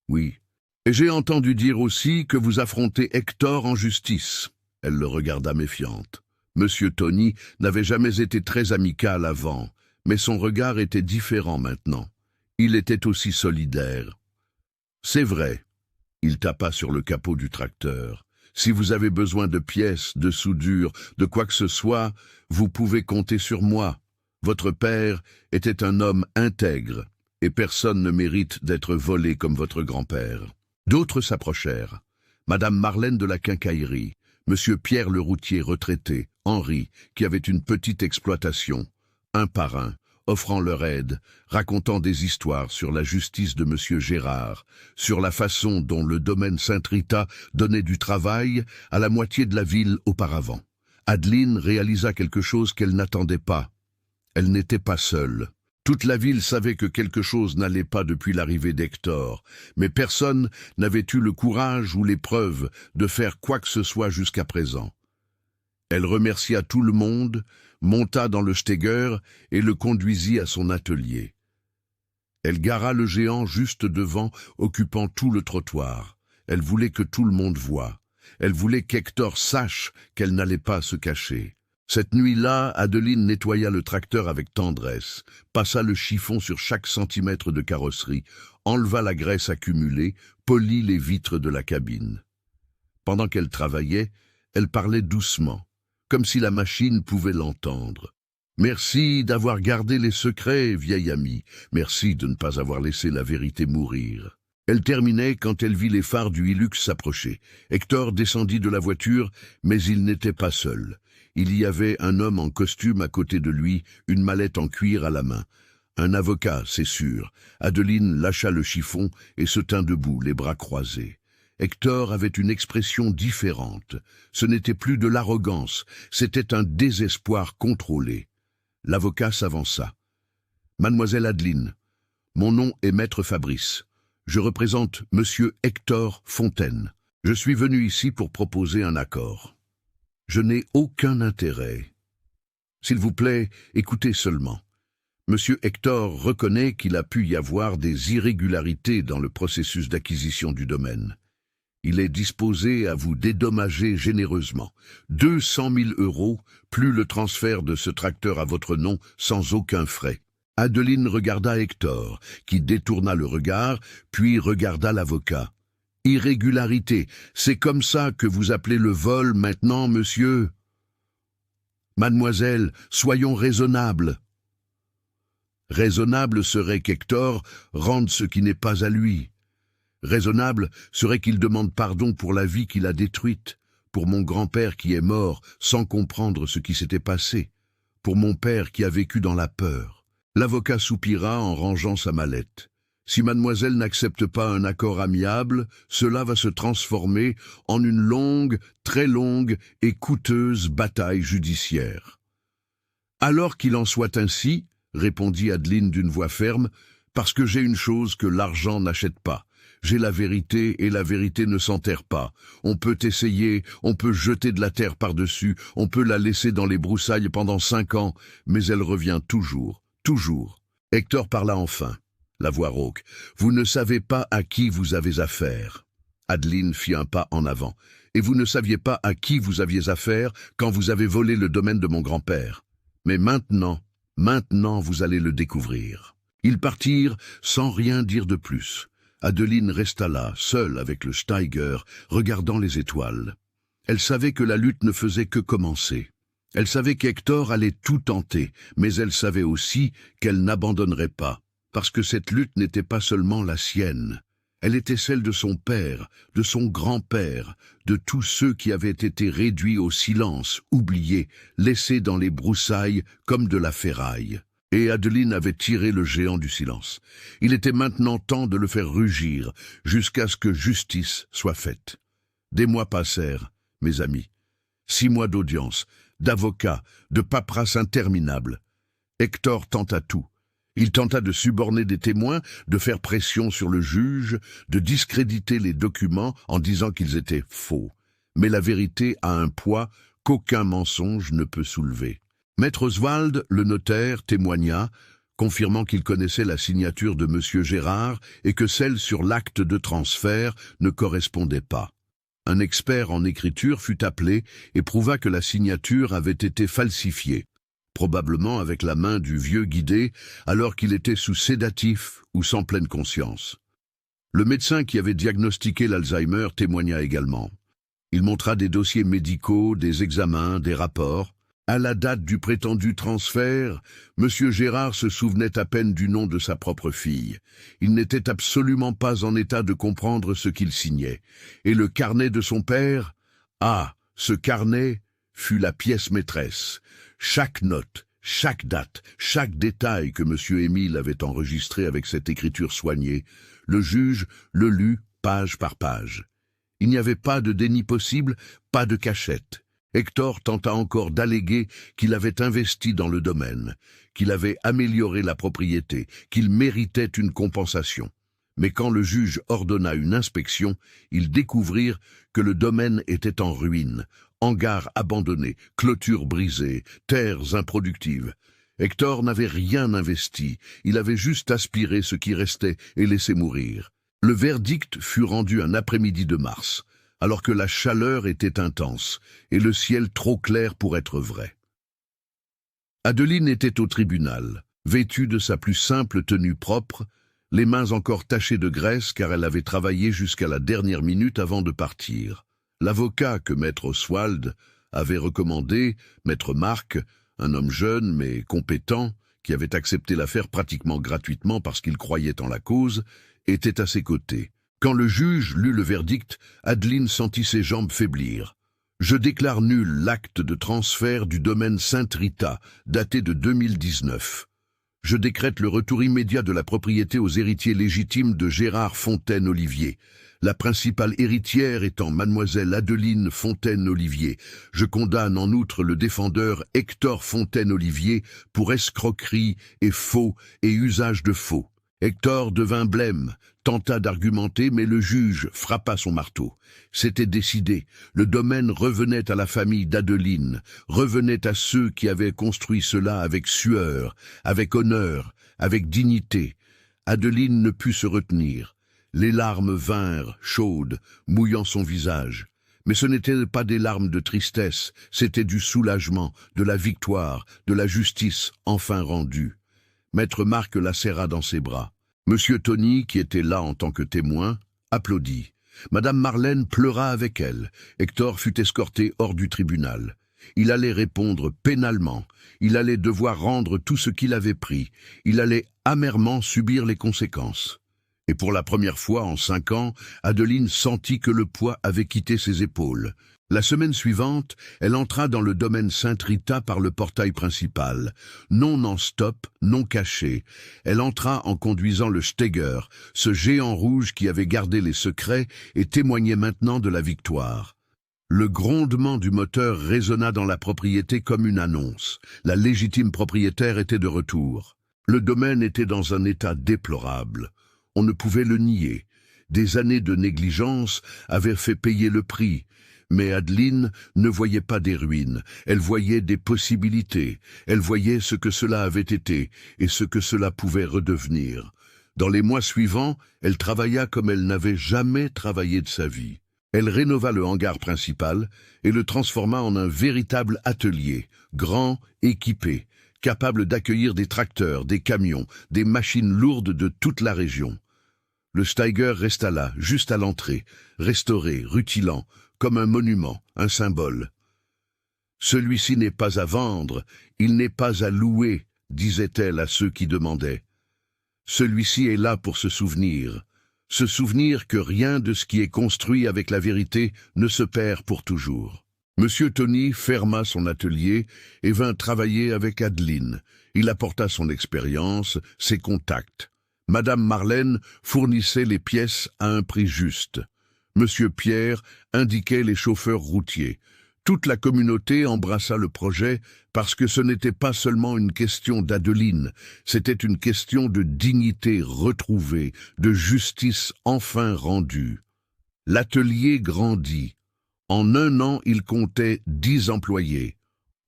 Oui. Et j'ai entendu dire aussi que vous affrontez Hector en justice. Elle le regarda méfiante. Monsieur Tony n'avait jamais été très amical avant, mais son regard était différent maintenant. Il était aussi solidaire. C'est vrai. Il tapa sur le capot du tracteur. Si vous avez besoin de pièces, de soudure, de quoi que ce soit, vous pouvez compter sur moi. Votre père était un homme intègre, et personne ne mérite d'être volé comme votre grand-père. D'autres s'approchèrent. Madame Marlène de la Quincaillerie, Monsieur Pierre le routier retraité, Henri, qui avait une petite exploitation, un par un, offrant leur aide, racontant des histoires sur la justice de Monsieur Gérard, sur la façon dont le domaine Saint-Rita donnait du travail à la moitié de la ville auparavant. Adeline réalisa quelque chose qu'elle n'attendait pas. Elle n'était pas seule. Toute la ville savait que quelque chose n'allait pas depuis l'arrivée d'Hector, mais personne n'avait eu le courage ou les preuves de faire quoi que ce soit jusqu'à présent. Elle remercia tout le monde, monta dans le Steger et le conduisit à son atelier. Elle gara le géant juste devant, occupant tout le trottoir. Elle voulait que tout le monde voie. Elle voulait qu'Hector sache qu'elle n'allait pas se cacher. Cette nuit-là, Adeline nettoya le tracteur avec tendresse, passa le chiffon sur chaque centimètre de carrosserie, enleva la graisse accumulée, polit les vitres de la cabine. Pendant qu'elle travaillait, elle parlait doucement, comme si la machine pouvait l'entendre. « Merci d'avoir gardé les secrets, vieil ami. Merci de ne pas avoir laissé la vérité mourir. » Elle terminait quand elle vit les phares du Hilux s'approcher. Hector descendit de la voiture, mais il n'était pas seul. Il y avait un homme en costume à côté de lui, une mallette en cuir à la main. Un avocat, c'est sûr. Adeline lâcha le chiffon et se tint debout, les bras croisés. Hector avait une expression différente. Ce n'était plus de l'arrogance, c'était un désespoir contrôlé. L'avocat s'avança. « Mademoiselle Adeline, mon nom est Maître Fabrice. Je représente Monsieur Hector Fontaine. Je suis venu ici pour proposer un accord. Je n'ai aucun intérêt. S'il vous plaît, écoutez seulement. Monsieur Hector reconnaît qu'il a pu y avoir des irrégularités dans le processus d'acquisition du domaine. Il est disposé à vous dédommager généreusement. 200 000 €, plus le transfert de ce tracteur à votre nom sans aucun frais. » Adeline regarda Hector, qui détourna le regard, puis regarda l'avocat. « Irrégularité, c'est comme ça que vous appelez le vol maintenant, monsieur ? Mademoiselle, soyons raisonnables. » Raisonnable serait qu'Hector rende ce qui n'est pas à lui. Raisonnable serait qu'il demande pardon pour la vie qu'il a détruite, pour mon grand-père qui est mort sans comprendre ce qui s'était passé, pour mon père qui a vécu dans la peur. L'avocat soupira en rangeant sa mallette. Si mademoiselle n'accepte pas un accord amiable, cela va se transformer en une longue, très longue et coûteuse bataille judiciaire. Alors qu'il en soit ainsi, répondit Adeline d'une voix ferme, parce que j'ai une chose que l'argent n'achète pas. J'ai la vérité et la vérité ne s'enterre pas. On peut essayer, on peut jeter de la terre par-dessus, on peut la laisser dans les broussailles pendant 5 ans, mais elle revient toujours, toujours. Hector parla enfin, la voix rauque. Vous ne savez pas à qui vous avez affaire. Adeline fit un pas en avant. Et vous ne saviez pas à qui vous aviez affaire quand vous avez volé le domaine de mon grand-père. Mais maintenant vous allez le découvrir. Ils partirent sans rien dire de plus. Adeline resta là, seule avec le Steiger, regardant les étoiles. Elle savait que la lutte ne faisait que commencer. Elle savait qu'Hector allait tout tenter, mais elle savait aussi qu'elle n'abandonnerait pas, parce que cette lutte n'était pas seulement la sienne. Elle était celle de son père, de son grand-père, de tous ceux qui avaient été réduits au silence, oubliés, laissés dans les broussailles comme de la ferraille. Et Adeline avait tiré le géant du silence. Il était maintenant temps de le faire rugir, jusqu'à ce que justice soit faite. Des mois passèrent, mes amis. 6 mois d'audience, d'avocats, de paperasse interminable. Hector tenta tout. Il tenta de suborner des témoins, de faire pression sur le juge, de discréditer les documents en disant qu'ils étaient faux. Mais la vérité a un poids qu'aucun mensonge ne peut soulever. Maître Oswald, le notaire, témoigna, confirmant qu'il connaissait la signature de M. Gérard et que celle sur l'acte de transfert ne correspondait pas. Un expert en écriture fut appelé et prouva que la signature avait été falsifiée, probablement avec la main du vieux Guidé, alors qu'il était sous sédatif ou sans pleine conscience. Le médecin qui avait diagnostiqué l'Alzheimer témoigna également. Il montra des dossiers médicaux, des examens, des rapports. À la date du prétendu transfert, M. Gérard se souvenait à peine du nom de sa propre fille. Il n'était absolument pas en état de comprendre ce qu'il signait. Et le carnet de son père? Ah, ce carnet fut la pièce maîtresse. Chaque note, chaque date, chaque détail que M. Émile avait enregistré avec cette écriture soignée, le juge le lut page par page. Il n'y avait pas de déni possible, pas de cachette. Hector tenta encore d'alléguer qu'il avait investi dans le domaine, qu'il avait amélioré la propriété, qu'il méritait une compensation. Mais quand le juge ordonna une inspection, ils découvrirent que le domaine était en ruine, hangars abandonnés, clôtures brisées, terres improductives. Hector n'avait rien investi, il avait juste aspiré ce qui restait et laissé mourir. Le verdict fut rendu un après-midi de mars, alors que la chaleur était intense et le ciel trop clair pour être vrai. Adeline était au tribunal, vêtue de sa plus simple tenue propre, les mains encore tachées de graisse car elle avait travaillé jusqu'à la dernière minute avant de partir. L'avocat que maître Oswald avait recommandé, maître Marc, un homme jeune mais compétent, qui avait accepté l'affaire pratiquement gratuitement parce qu'il croyait en la cause, était à ses côtés. Quand le juge lut le verdict, Adeline sentit ses jambes faiblir. « Je déclare nul l'acte de transfert du domaine Sainte-Rita, daté de 2019. Je décrète le retour immédiat de la propriété aux héritiers légitimes de Gérard Fontaine-Olivier, la principale héritière étant mademoiselle Adeline Fontaine-Olivier. Je condamne en outre le défendeur Hector Fontaine-Olivier pour escroquerie et faux et usage de faux. » Hector devint blême, tenta d'argumenter, mais le juge frappa son marteau. C'était décidé, le domaine revenait à la famille d'Adeline, revenait à ceux qui avaient construit cela avec sueur, avec honneur, avec dignité. Adeline ne put se retenir. Les larmes vinrent, chaudes, mouillant son visage. Mais ce n'étaient pas des larmes de tristesse, c'était du soulagement, de la victoire, de la justice enfin rendue. Maître Marc la serra dans ses bras. Monsieur Tony, qui était là en tant que témoin, applaudit. Madame Marlène pleura avec elle. Hector fut escorté hors du tribunal. Il allait répondre pénalement. Il allait devoir rendre tout ce qu'il avait pris. Il allait amèrement subir les conséquences. Et pour la première fois en 5 ans, Adeline sentit que le poids avait quitté ses épaules. La semaine suivante, elle entra dans le domaine Sainte-Rita par le portail principal. Non en stop, non caché. Elle entra en conduisant le Steger, ce géant rouge qui avait gardé les secrets et témoignait maintenant de la victoire. Le grondement du moteur résonna dans la propriété comme une annonce. La légitime propriétaire était de retour. Le domaine était dans un état déplorable. On ne pouvait le nier. Des années de négligence avaient fait payer le prix. Mais Adeline ne voyait pas des ruines, elle voyait des possibilités, elle voyait ce que cela avait été et ce que cela pouvait redevenir. Dans les mois suivants, elle travailla comme elle n'avait jamais travaillé de sa vie. Elle rénova le hangar principal et le transforma en un véritable atelier, grand, équipé, capable d'accueillir des tracteurs, des camions, des machines lourdes de toute la région. Le Steiger resta là, juste à l'entrée, restauré, rutilant, comme un monument, un symbole. « Celui-ci n'est pas à vendre, il n'est pas à louer, disait-elle à ceux qui demandaient. Celui-ci est là pour se souvenir que rien de ce qui est construit avec la vérité ne se perd pour toujours. » Monsieur Tony ferma son atelier et vint travailler avec Adeline. Il apporta son expérience, ses contacts. Madame Marlène fournissait les pièces à un prix juste. Monsieur Pierre indiquait les chauffeurs routiers. Toute la communauté embrassa le projet parce que ce n'était pas seulement une question d'Adeline, c'était une question de dignité retrouvée, de justice enfin rendue. L'atelier grandit. En 1 an, il comptait 10 employés.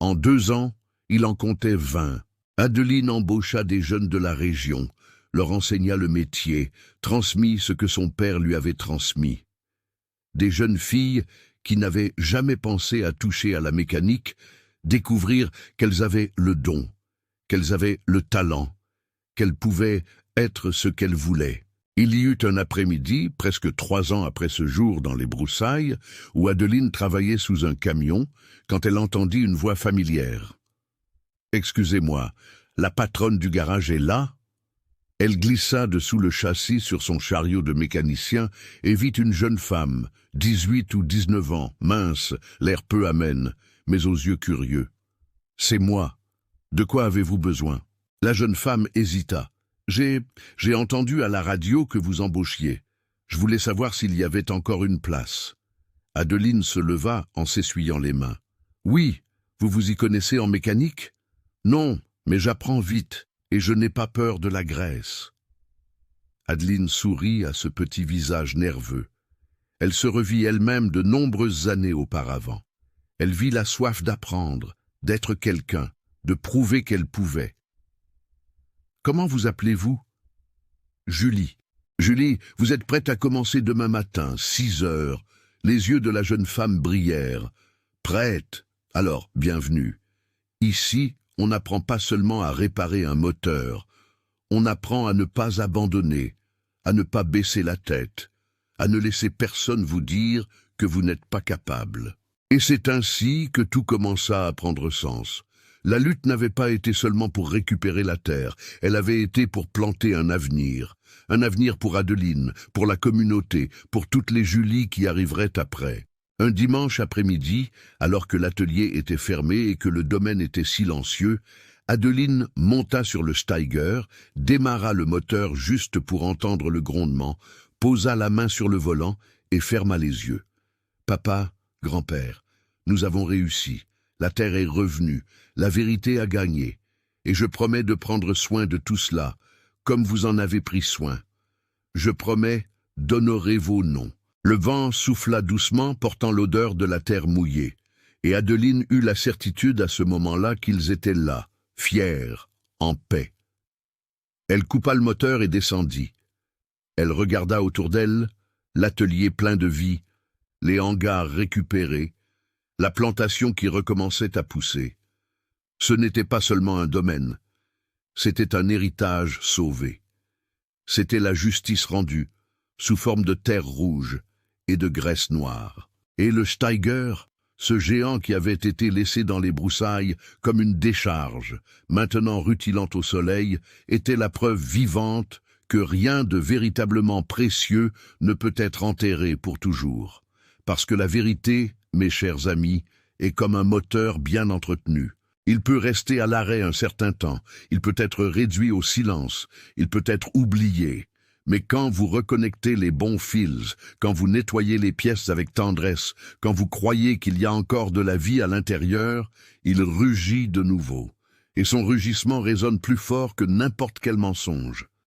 En 2 ans, il en comptait 20. Adeline embaucha des jeunes de la région, leur enseigna le métier, transmit ce que son père lui avait transmis. Des jeunes filles qui n'avaient jamais pensé à toucher à la mécanique découvrirent qu'elles avaient le don, qu'elles avaient le talent, qu'elles pouvaient être ce qu'elles voulaient. Il y eut un après-midi, presque 3 ans après ce jour dans les broussailles, où Adeline travaillait sous un camion, quand elle entendit une voix familière. « Excusez-moi, la patronne du garage est là ?» Elle glissa dessous le châssis sur son chariot de mécanicien et vit une jeune femme, 18 ou 19 ans, mince, l'air peu amène, mais aux yeux curieux. « C'est moi. De quoi avez-vous besoin ?» La jeune femme hésita. « J'ai entendu à la radio que vous embauchiez. Je voulais savoir s'il y avait encore une place. » Adeline se leva en s'essuyant les mains. « Oui, vous vous y connaissez en mécanique ?»« Non, mais j'apprends vite, et je n'ai pas peur de la graisse. » Adeline sourit à ce petit visage nerveux. Elle se revit elle-même de nombreuses années auparavant. Elle vit la soif d'apprendre, d'être quelqu'un, de prouver qu'elle pouvait. « Comment vous appelez-vous ?»« Julie. »« Julie, vous êtes prête à commencer demain matin, 6 heures. » Les yeux de la jeune femme brillèrent. « Prête? Alors, bienvenue. Ici, on n'apprend pas seulement à réparer un moteur. On apprend à ne pas abandonner, à ne pas baisser la tête, à ne laisser personne vous dire que vous n'êtes pas capable. » Et c'est ainsi que tout commença à prendre sens. La lutte n'avait pas été seulement pour récupérer la terre, elle avait été pour planter un avenir pour Adeline, pour la communauté, pour toutes les Julie qui arriveraient après. Un dimanche après-midi, alors que l'atelier était fermé et que le domaine était silencieux, Adeline monta sur le Steiger, démarra le moteur juste pour entendre le grondement, posa la main sur le volant et ferma les yeux. « Papa, grand-père, nous avons réussi. La terre est revenue, la vérité a gagné, et je promets de prendre soin de tout cela, comme vous en avez pris soin. Je promets d'honorer vos noms. » Le vent souffla doucement, portant l'odeur de la terre mouillée, et Adeline eut la certitude à ce moment-là qu'ils étaient là, fiers, en paix. Elle coupa le moteur et descendit. Elle regarda autour d'elle, l'atelier plein de vie, les hangars récupérés, la plantation qui recommençait à pousser. Ce n'était pas seulement un domaine, c'était un héritage sauvé. C'était la justice rendue, sous forme de terre rouge et de graisse noire. Et le Steiger, ce géant qui avait été laissé dans les broussailles comme une décharge, maintenant rutilant au soleil, était la preuve vivante que rien de véritablement précieux ne peut être enterré pour toujours. Parce que la vérité, mes chers amis, est comme un moteur bien entretenu. Il peut rester à l'arrêt un certain temps, il peut être réduit au silence, il peut être oublié. Mais quand vous reconnectez les bons fils, quand vous nettoyez les pièces avec tendresse, quand vous croyez qu'il y a encore de la vie à l'intérieur, il rugit de nouveau. Et son rugissement résonne plus fort que n'importe quel mensonge.